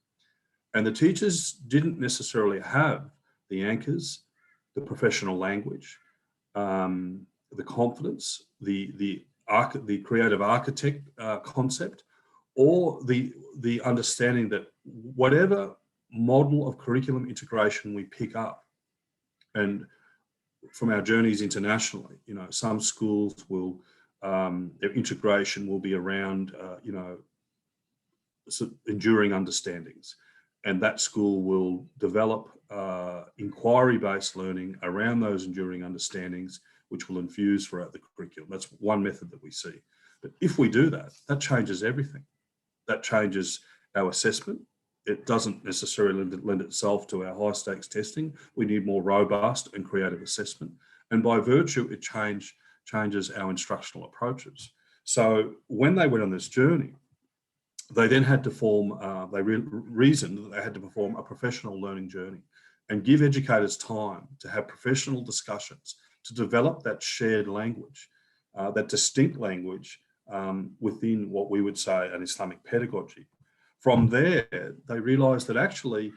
And the teachers didn't necessarily have the anchors, the professional language, the confidence, the creative architect concept, or the understanding that whatever model of curriculum integration we pick up, and from our journeys internationally, some schools will, their integration will be around, enduring understandings. And that school will develop inquiry-based learning around those enduring understandings, which will infuse throughout the curriculum. That's one method that we see. But if we do that, that changes everything. That changes our assessment. It doesn't necessarily lend itself to our high-stakes testing. We need more robust and creative assessment. And by virtue, it changes our instructional approaches. So when they went on this journey, they then had to form, reasoned that they had to perform a professional learning journey and give educators time to have professional discussions, to develop that shared language, that distinct language within what we would say an Islamic pedagogy. From there, they realised that actually,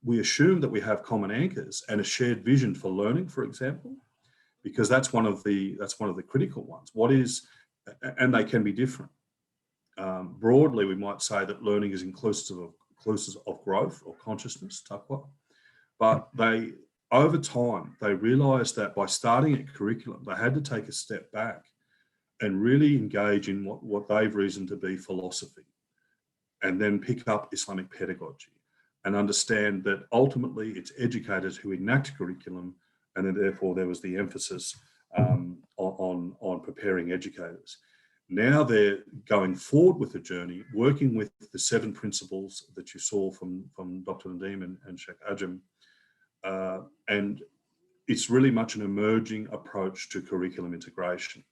we assume that we have common anchors and a shared vision for learning, for example, because that's one of the critical ones. And they can be different. Broadly, we might say that learning is inclusive of growth or consciousness, taqwa. But over time, they realised that by starting at curriculum, they had to take a step back and really engage in what they've reasoned to be philosophy, and then pick up Islamic pedagogy and understand that ultimately it's educators who enact curriculum, and then therefore there was the emphasis on preparing educators. Now they're going forward with the journey, working with the 7 principles that you saw from Dr. Nadeem and Sheikh Ajam. And it's really much an emerging approach to curriculum integration.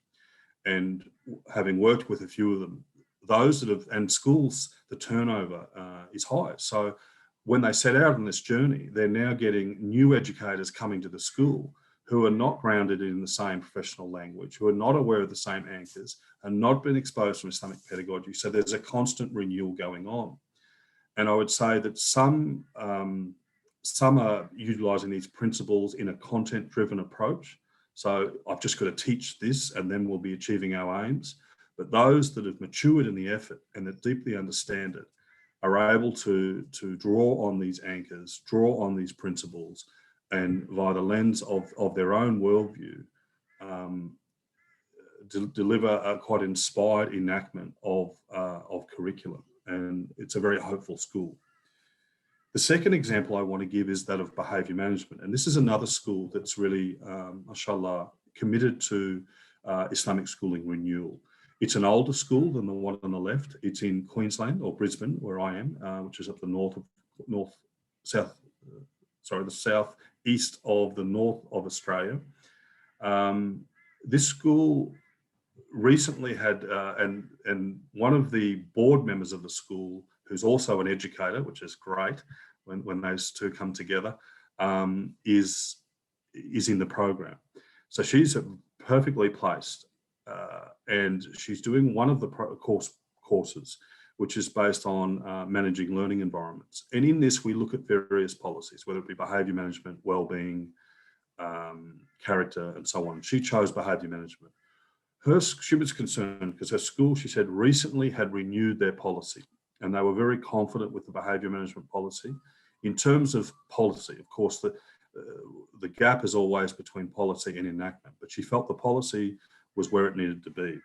And having worked with a few of them, and schools, the turnover is high. So when they set out on this journey, they're now getting new educators coming to the school who are not grounded in the same professional language, who are not aware of the same anchors, and not been exposed to Islamic pedagogy. So there's a constant renewal going on. And I would say that some are utilising these principles in a content-driven approach. So I've just got to teach this and then we'll be achieving our aims. But those that have matured in the effort and that deeply understand it are able to draw on these anchors, draw on these principles, and via the lens of their own worldview, deliver a quite inspired enactment of curriculum. And it's a very hopeful school. The second example I want to give is that of behaviour management. And this is another school that's really, mashallah, committed to Islamic schooling renewal. It's an older school than the one on the left. It's in Queensland or Brisbane, where I am, which is up the southeast of the north of Australia. This school recently had, and one of the board members of the school, who's also an educator, which is great when those two come together, is in the program. So she's perfectly placed, and she's doing one of the courses, which is based on managing learning environments. And in this, we look at various policies, whether it be behaviour management, wellbeing, character, and so on. She chose behaviour management. She was concerned because her school, she said, recently had renewed their policy, and they were very confident with the behaviour management policy. In terms of policy, of course, the gap is always between policy and enactment, but she felt the policy was where it needed to be.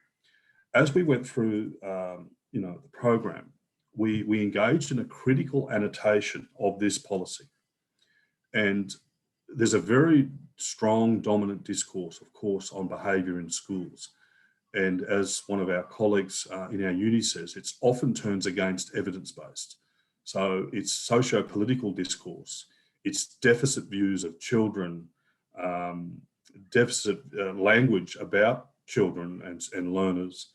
As we went through the program, we engaged in a critical annotation of this policy. And there's a very strong dominant discourse, of course, on behaviour in schools. And as one of our colleagues in our uni says, it often turns against evidence-based. So it's socio-political discourse, it's deficit views of children, deficit language about children and learners.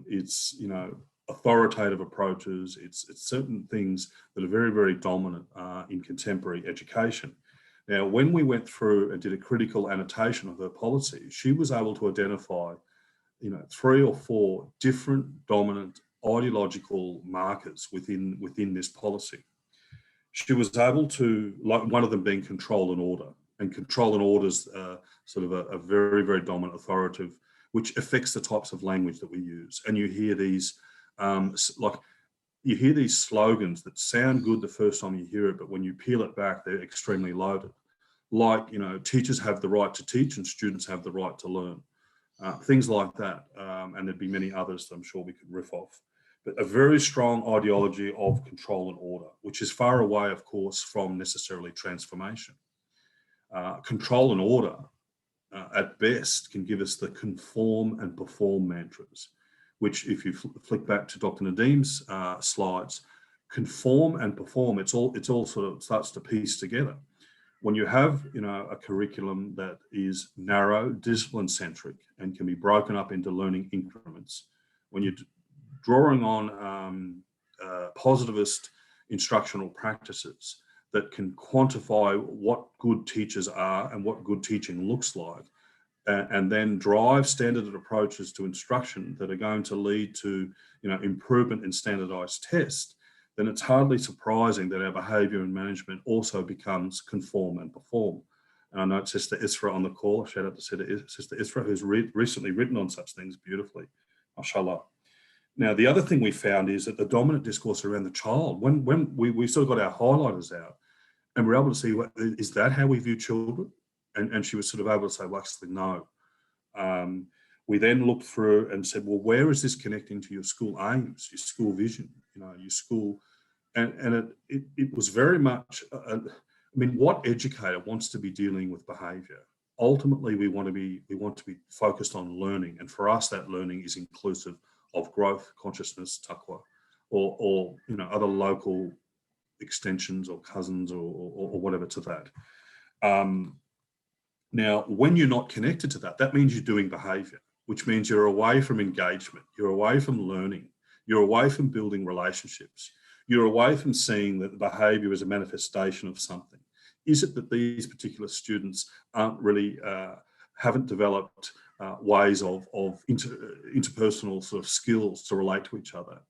It's, authoritative approaches. It's certain things that are very, very dominant in contemporary education. Now, when we went through and did a critical annotation of her policy, she was able to identify, 3 or 4 different dominant ideological markers within this policy. She was able to, like one of them being control and order, and control and order is sort of a very, very dominant authoritative, which affects the types of language that we use. And you hear these, slogans that sound good the first time you hear it, but when you peel it back, they're extremely loaded. Like, teachers have the right to teach and students have the right to learn. Things like that. And there'd be many others that I'm sure we could riff off. But a very strong ideology of control and order, which is far away, of course, from necessarily transformation. Control and order, at best, can give us the conform and perform mantras, which if you flick back to Dr. Nadim's slides, conform and perform, it's all sort of starts to piece together. When you have, a curriculum that is narrow, discipline-centric, and can be broken up into learning increments, when you're drawing on positivist instructional practices that can quantify what good teachers are and what good teaching looks like, and then drive standardized approaches to instruction that are going to lead to, improvement in standardized tests, then it's hardly surprising that our behaviour and management also becomes conform and perform. And I know Sister Isra on the call. Shout out to Sister Isra, who's recently written on such things beautifully, mashallah. Now, the other thing we found is that the dominant discourse around the child, when we sort of got our highlighters out and we're able to see, is that how we view children? And she was sort of able to say, well, actually, no. We then looked through and said, well, where is this connecting to your school aims, your school vision, your school? And it was very much, what educator wants to be dealing with behaviour? Ultimately, we want to be focused on learning. And for us, that learning is inclusive of growth, consciousness, taqwa, or other local extensions or cousins or whatever to that. Now, when you're not connected to that, that means you're doing behaviour, which means you're away from engagement, you're away from learning, you're away from building relationships, you're away from seeing that the behaviour is a manifestation of something. Is it that these particular students aren't really, haven't developed ways of interpersonal sort of skills to relate to each other?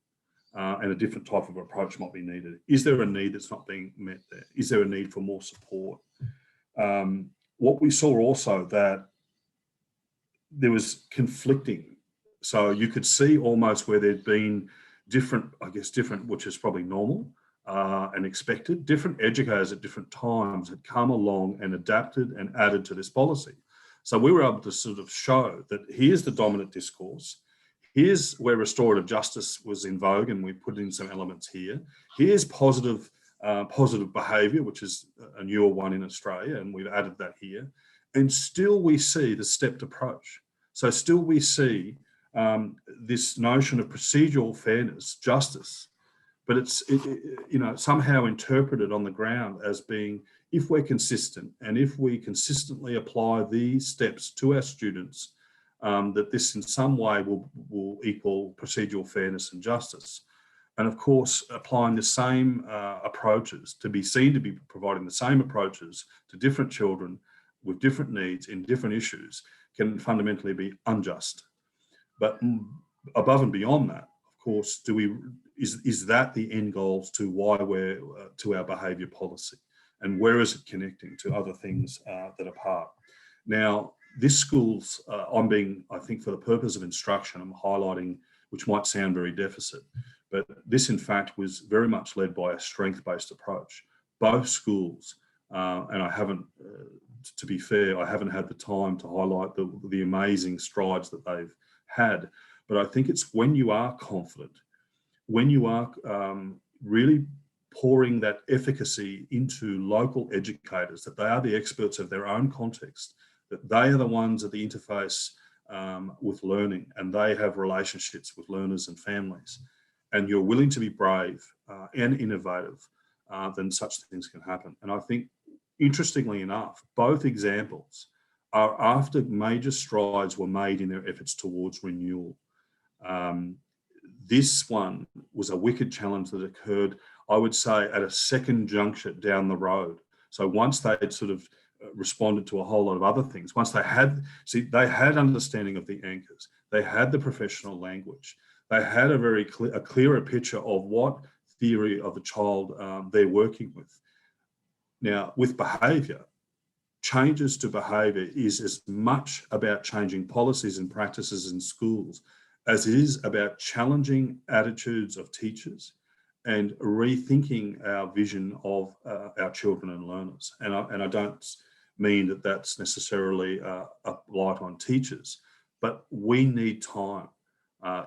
And a different type of approach might be needed. Is there a need that's not being met there? Is there a need for more support? What we saw also that there was conflicting. So you could see almost where there'd been different, which is probably normal and expected. Different educators at different times had come along and adapted and added to this policy. So we were able to sort of show that here's the dominant discourse. Here's where restorative justice was in vogue, and we put in some elements here. Here's positive behaviour, which is a newer one in Australia, and we've added that here. And still we see the stepped approach. So still we see this notion of procedural fairness, justice, but it's somehow interpreted on the ground as being, if we're consistent and if we consistently apply these steps to our students, that this in some way will equal procedural fairness and justice. And of course, applying the same approaches, to be seen to be providing the same approaches to different children with different needs in different issues can fundamentally be unjust. But above and beyond that, of course, is that the end goals to why we're to our behaviour policy, and where is it connecting to other things that are part? Now, this school's, I think for the purpose of instruction, I'm highlighting, which might sound very deficit, but this in fact was very much led by a strength-based approach. Both schools, and I haven't, to be fair, I haven't had the time to highlight the amazing strides that they've had, but I think it's when you are confident, when you are really pouring that efficacy into local educators, that they are the experts of their own context, that they are the ones at the interface with learning, and they have relationships with learners and families, and you're willing to be brave and innovative, then such things can happen. And I think, interestingly enough, both examples are after major strides were made in their efforts towards renewal. This one was a wicked challenge that occurred, I would say, at a second juncture down the road. So once they'd sort of responded to a whole lot of other things, once they had understanding of the anchors, they had the professional language, they had a clearer picture of what theory of the child they're working with. Now, with behaviour, changes to behaviour is as much about changing policies and practices in schools as it is about challenging attitudes of teachers and rethinking our vision of our children and learners. And I don't mean that that's necessarily a blight on teachers, but we need time.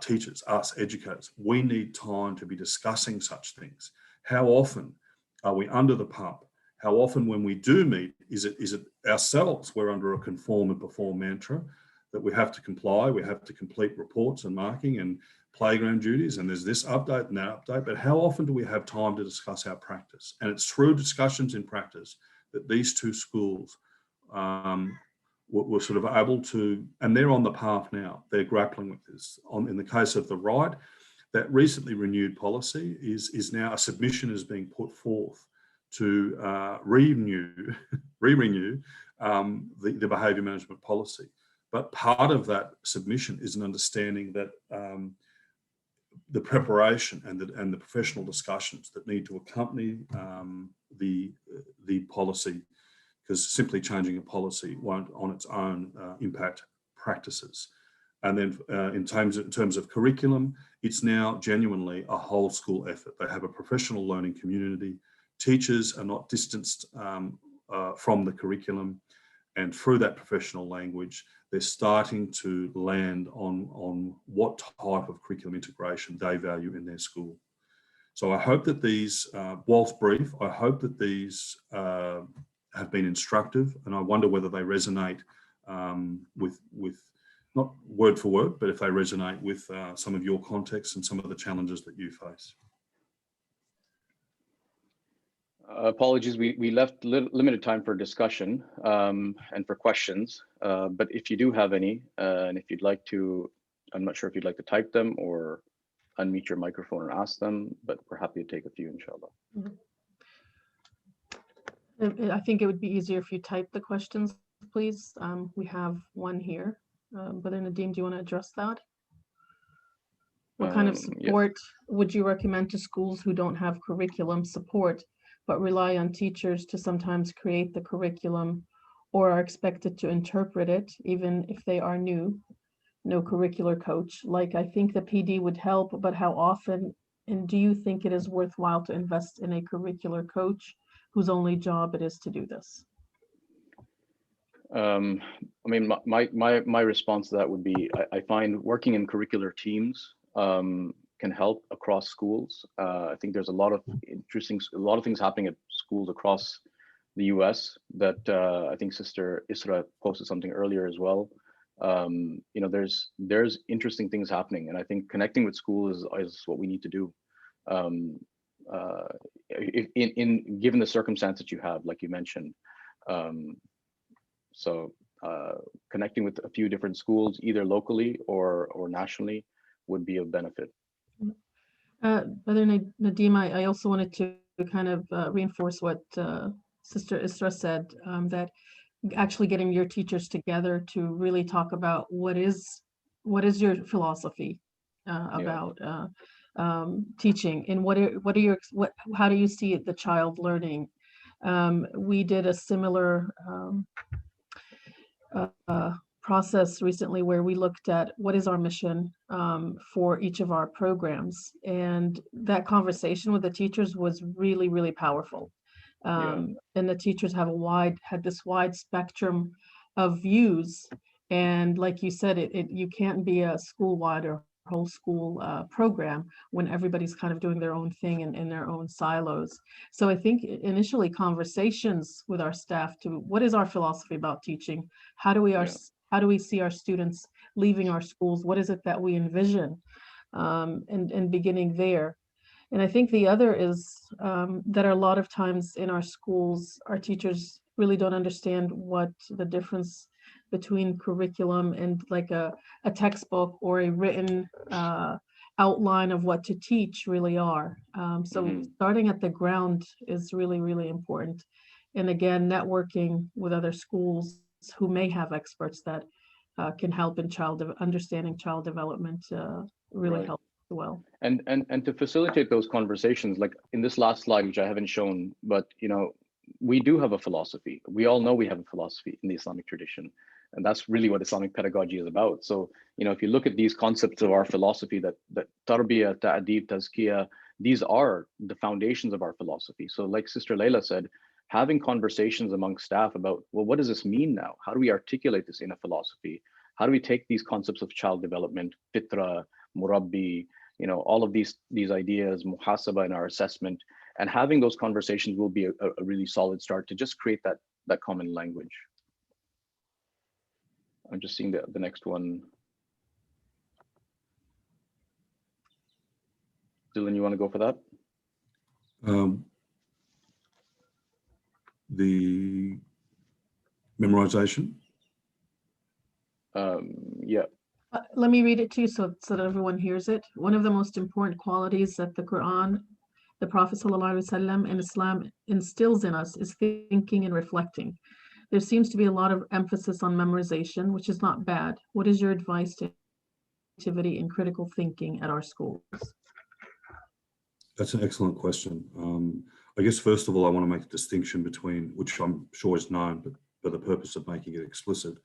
Teachers, us educators, we need time to be discussing such things. How often are we under the pump? How often when we do meet, is it ourselves we're under a conform and perform mantra that we have to comply, we have to complete reports and marking and playground duties, and there's this update and that update, but how often do we have time to discuss our practice? And it's through discussions in practice that these two schools were sort of able to, and they're on the path now, they're grappling with this. In the case of the right, that recently renewed policy is now a submission is being put forth to re-renew the behaviour management policy. But part of that submission is an understanding that the preparation and the professional discussions that need to accompany the policy, because simply changing a policy won't on its own impact practices. And then in terms of curriculum, it's now genuinely a whole school effort. They have a professional learning community. Teachers are not distanced from the curriculum, and through that professional language, they're starting to land on what type of curriculum integration they value in their school. So I hope that these, whilst brief, I hope that these have been instructive, and I wonder whether they resonate with not word for word, but if they resonate with some of your contexts and some of the challenges that you face. Apologies, we left limited time for discussion and for questions, but if you do have any, and if you'd like to, I'm not sure if you'd like to type them or unmute your microphone and ask them, but we're happy to take a few, inshallah. I think it would be easier if you type the questions, please. We have one here, but then Nadeem, do you want to address that? What kind of support would you recommend to schools who don't have curriculum support, but rely on teachers to sometimes create the curriculum or are expected to interpret it, even if they are new, no curricular coach? Like, I think the PD would help, but how often, and do you think it is worthwhile to invest in a curricular coach whose only job it is to do this? I mean, my response to that would be, I find working in curricular teams can help across schools. I think there's a lot of things happening at schools across the US that I think Sister Isra posted something earlier as well. You know, there's interesting things happening, and I think connecting with schools is what we need to do. Given the circumstance that you have, like you mentioned. So connecting with a few different schools, either locally or nationally, would be of benefit. Brother Nadeem, I also wanted to kind of reinforce what Sister Isra said, that actually getting your teachers together to really talk about what is your philosophy about teaching, and how do you see the child learning? We did a similar process recently where we looked at what is our mission for each of our programs, and that conversation with the teachers was really, really powerful. And the teachers had this wide spectrum of views, and like you said, you can't be a school-wide or whole school program when everybody's kind of doing their own thing in their own silos. So I think initially conversations with our staff to what is our philosophy about teaching? How do we see our students leaving our schools? What is it that we envision? And beginning there. And I think the other is that a lot of times in our schools, our teachers really don't understand what the difference between curriculum and like a textbook or a written outline of what to teach really are. So starting at the ground is really, really important. and again, networking with other schools who may have experts that can help in understanding child development really Right. helps as well. And to facilitate those conversations, like in this last slide, which I haven't shown, but we do have a philosophy. We all know we have a philosophy in the Islamic tradition, and that's really what Islamic pedagogy is about. So if you look at these concepts of our philosophy, that tarbiyah, ta'deeb, tazkiyah, these are the foundations of our philosophy. So like Sister Layla said, having conversations among staff about, well, what does this mean now? How do we articulate this in a philosophy? How do we take these concepts of child development, fitra, murabbi, all of these ideas, muhasaba in our assessment, and having those conversations will be a really solid start to just create that common language. I'm just seeing the next one. Dylan, you want to go for that? The memorization. Yeah. Let me read it to you so that everyone hears it. One of the most important qualities that the Quran, the Prophet ﷺ, and Islam instills in us is thinking and reflecting. There seems to be a lot of emphasis on memorization, which is not bad. What is your advice to activity in critical thinking at our schools? That's an excellent question. I guess, first of all, I want to make a distinction between, which I'm sure is known, but for the purpose of making it explicit,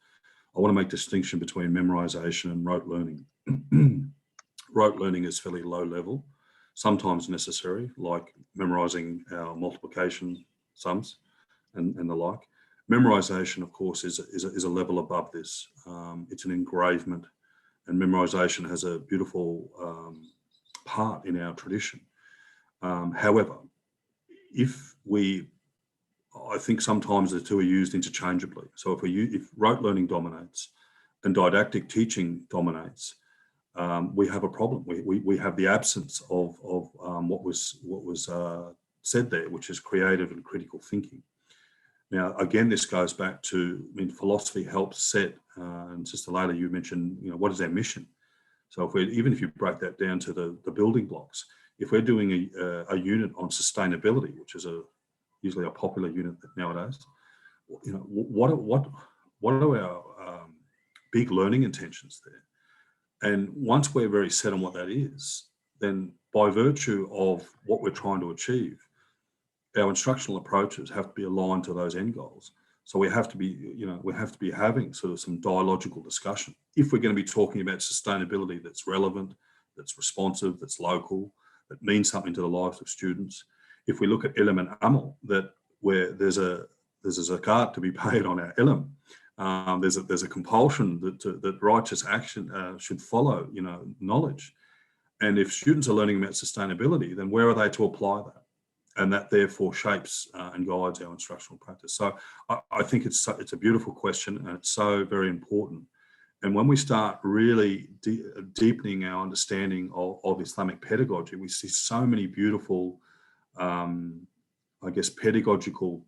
I want to make distinction between memorization and rote learning. Rote learning is fairly low level, sometimes necessary, like memorizing our multiplication sums and the like. Memorization, of course, is a level above this. It's an engravement, and memorization has a beautiful part in our tradition. However, I think sometimes the two are used interchangeably. So if rote learning dominates and didactic teaching dominates, we have a problem. We have the absence of what was said there, which is creative and critical thinking. Now, again, this goes back to, philosophy helps set, and Sister Layla, you mentioned, what is our mission? So even if you break that down to the building blocks, if we're doing a unit on sustainability, which is usually a popular unit nowadays, what are our big learning intentions there? And once we're very set on what that is, then by virtue of what we're trying to achieve, our instructional approaches have to be aligned to those end goals. So we have to be having sort of some dialogical discussion. If we're going to be talking about sustainability that's relevant, that's responsive, that's local, that means something to the lives of students. If we look at ilm and amal, where there's a zakat to be paid on our ilm, there's a compulsion that righteous action should follow, knowledge. And if students are learning about sustainability, then where are they to apply that? And that therefore shapes and guides our instructional practice. So I think it's a beautiful question, and it's so very important. And when we start really deepening our understanding of Islamic pedagogy, we see so many beautiful, pedagogical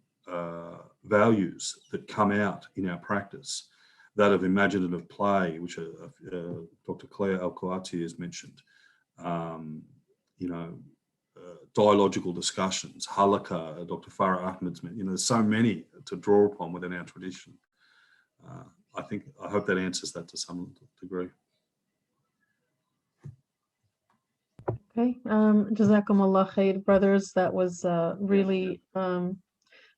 values that come out in our practice, that of imaginative play, which Dr. Claire Al-Kouati has mentioned, dialogical discussions, halakha, Dr. Farah Ahmed's mentioned, there's so many to draw upon within our tradition. I hope that answers that to some degree. Okay, Jazakumullah khair, brothers. That was really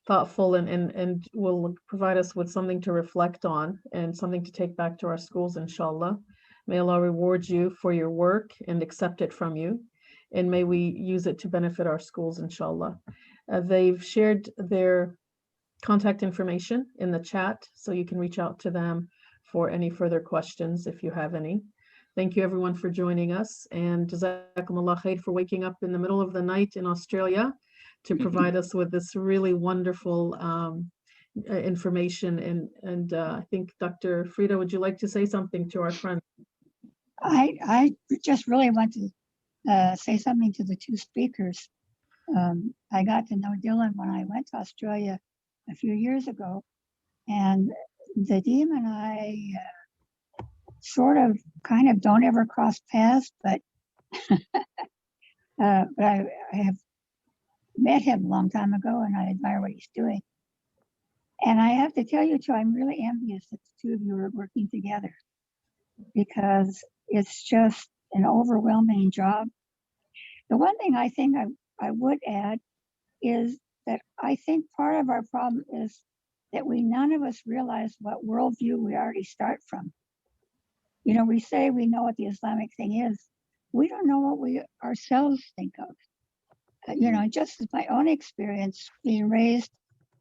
thoughtful and will provide us with something to reflect on and something to take back to our schools, inshallah. May Allah reward you for your work and accept it from you. And may we use it to benefit our schools, inshallah. They've shared their contact information in the chat, so you can reach out to them for any further questions if you have any. Thank you everyone for joining us, and Jazakumullah khair for waking up in the middle of the night in Australia to provide us with this really wonderful information. And I think Dr. Frida, would you like to say something to our friends? I just really want to say something to the two speakers. I got to know Dylan when I went to Australia a few years ago, and Nadeem and I sort of kind of don't ever cross paths, but I have met him a long time ago, and I admire what he's doing. And I have to tell you too, I'm really envious that the two of you are working together, because it's just an overwhelming job. The one thing I think I would add is that I think part of our problem is that none of us realize what worldview we already start from. You know, we say we know what the Islamic thing is. We don't know what we ourselves think of. You know, just as my own experience being raised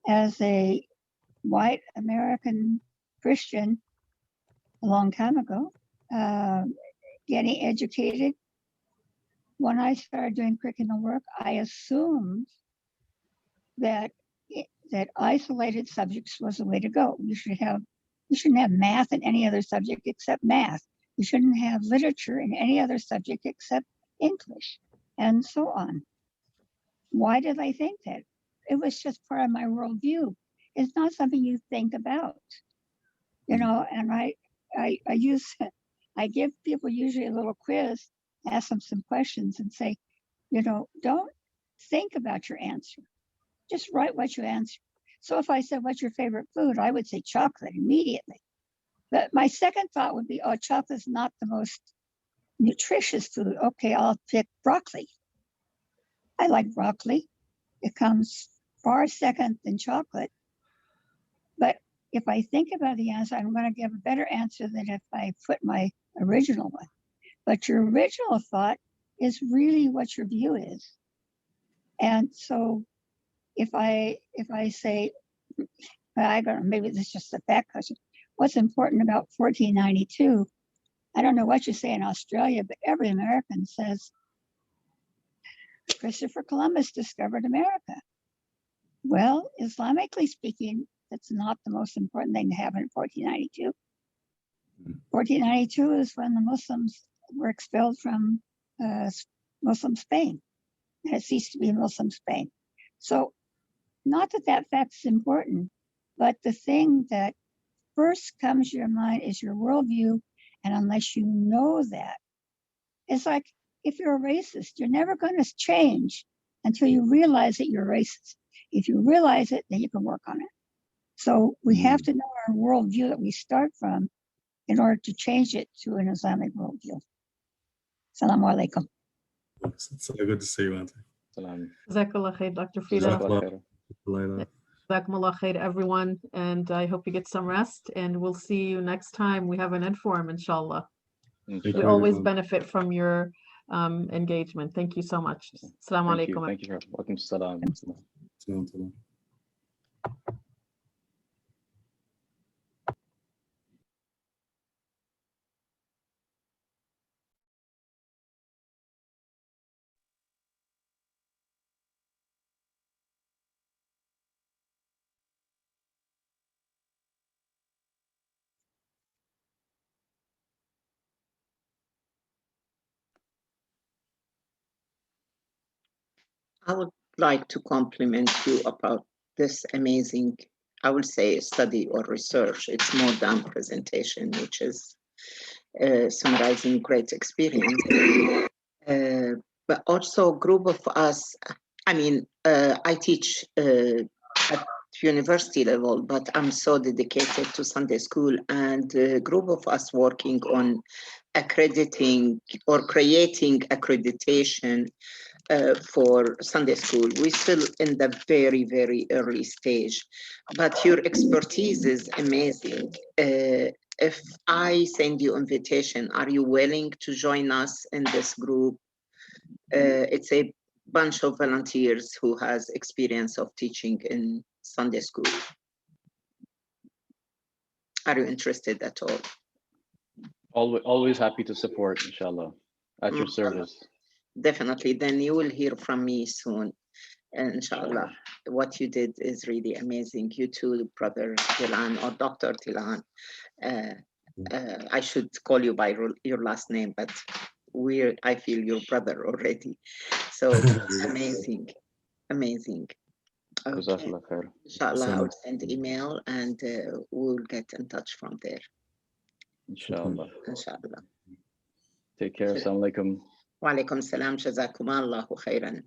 as a white American Christian a long time ago, getting educated. When I started doing curriculum work, I assumed that isolated subjects was the way to go. You shouldn't have math in any other subject except math. You shouldn't have literature in any other subject except English, and so on. Why did I think that? It was just part of my worldview. It's not something you think about, you know. And I give people usually a little quiz, ask them some questions, and say, you know, don't think about your answer. Just write what you answer. So if I said, what's your favorite food? I would say chocolate immediately. But my second thought would be, oh, chocolate's not the most nutritious food. Okay, I'll pick broccoli. I like broccoli. It comes far second than chocolate. But if I think about the answer, I'm going to give a better answer than if I put my original one. But your original thought is really what your view is. And so if I say, I don't know, maybe this is just a fact question. What's important about 1492? I don't know what you say in Australia, but every American says Christopher Columbus discovered America. Well, Islamically speaking, that's not the most important thing to happen in 1492. 1492 is when the Muslims were expelled from Muslim Spain. And it ceased to be Muslim Spain. So not that fact's important, but the thing that first comes to your mind is your worldview. And unless you know that, it's like if you're a racist, you're never going to change until you realize that you're racist. If you realize it, then you can work on it. So we have to know our worldview that we start from in order to change it to an Islamic worldview. Assalamu alaikum. It's so good to see you, Auntie. Salam. Jazakallah khair, Dr. Frida. Jazakallah khair. Jazakumullah khair, everyone. And I hope you get some rest. And we'll see you next time. We have an Ed Forum, inshallah. We always benefit from your engagement. Thank you so much. Assalamu alaikum. Thank you. Welcome. Salam. I would like to compliment you about this amazing, I would say, study or research. It's more than presentation, which is summarizing great experience. But also a group of us, I mean, I teach at university level, but I'm so dedicated to Sunday school, and a group of us working on accrediting or creating accreditation for Sunday school. We're still in the very, very early stage, but your expertise is amazing. If I send you invitation, are you willing to join us in this group? It's a bunch of volunteers who has experience of teaching in Sunday school. Are you interested at all? Always happy to support, inshallah, at your service. Definitely. Then you will hear from me soon, inshallah. What you did is really amazing. You too, Brother Tilan or Dr. Tilan. I should call you by your last name, but I feel your brother already. So amazing, amazing. Okay. Inshallah, I'll send email and we'll get in touch from there. Inshallah. Inshallah. Take care. Assalamu alaikum. Wa alaikum salam. Jazakum Allahu khairan.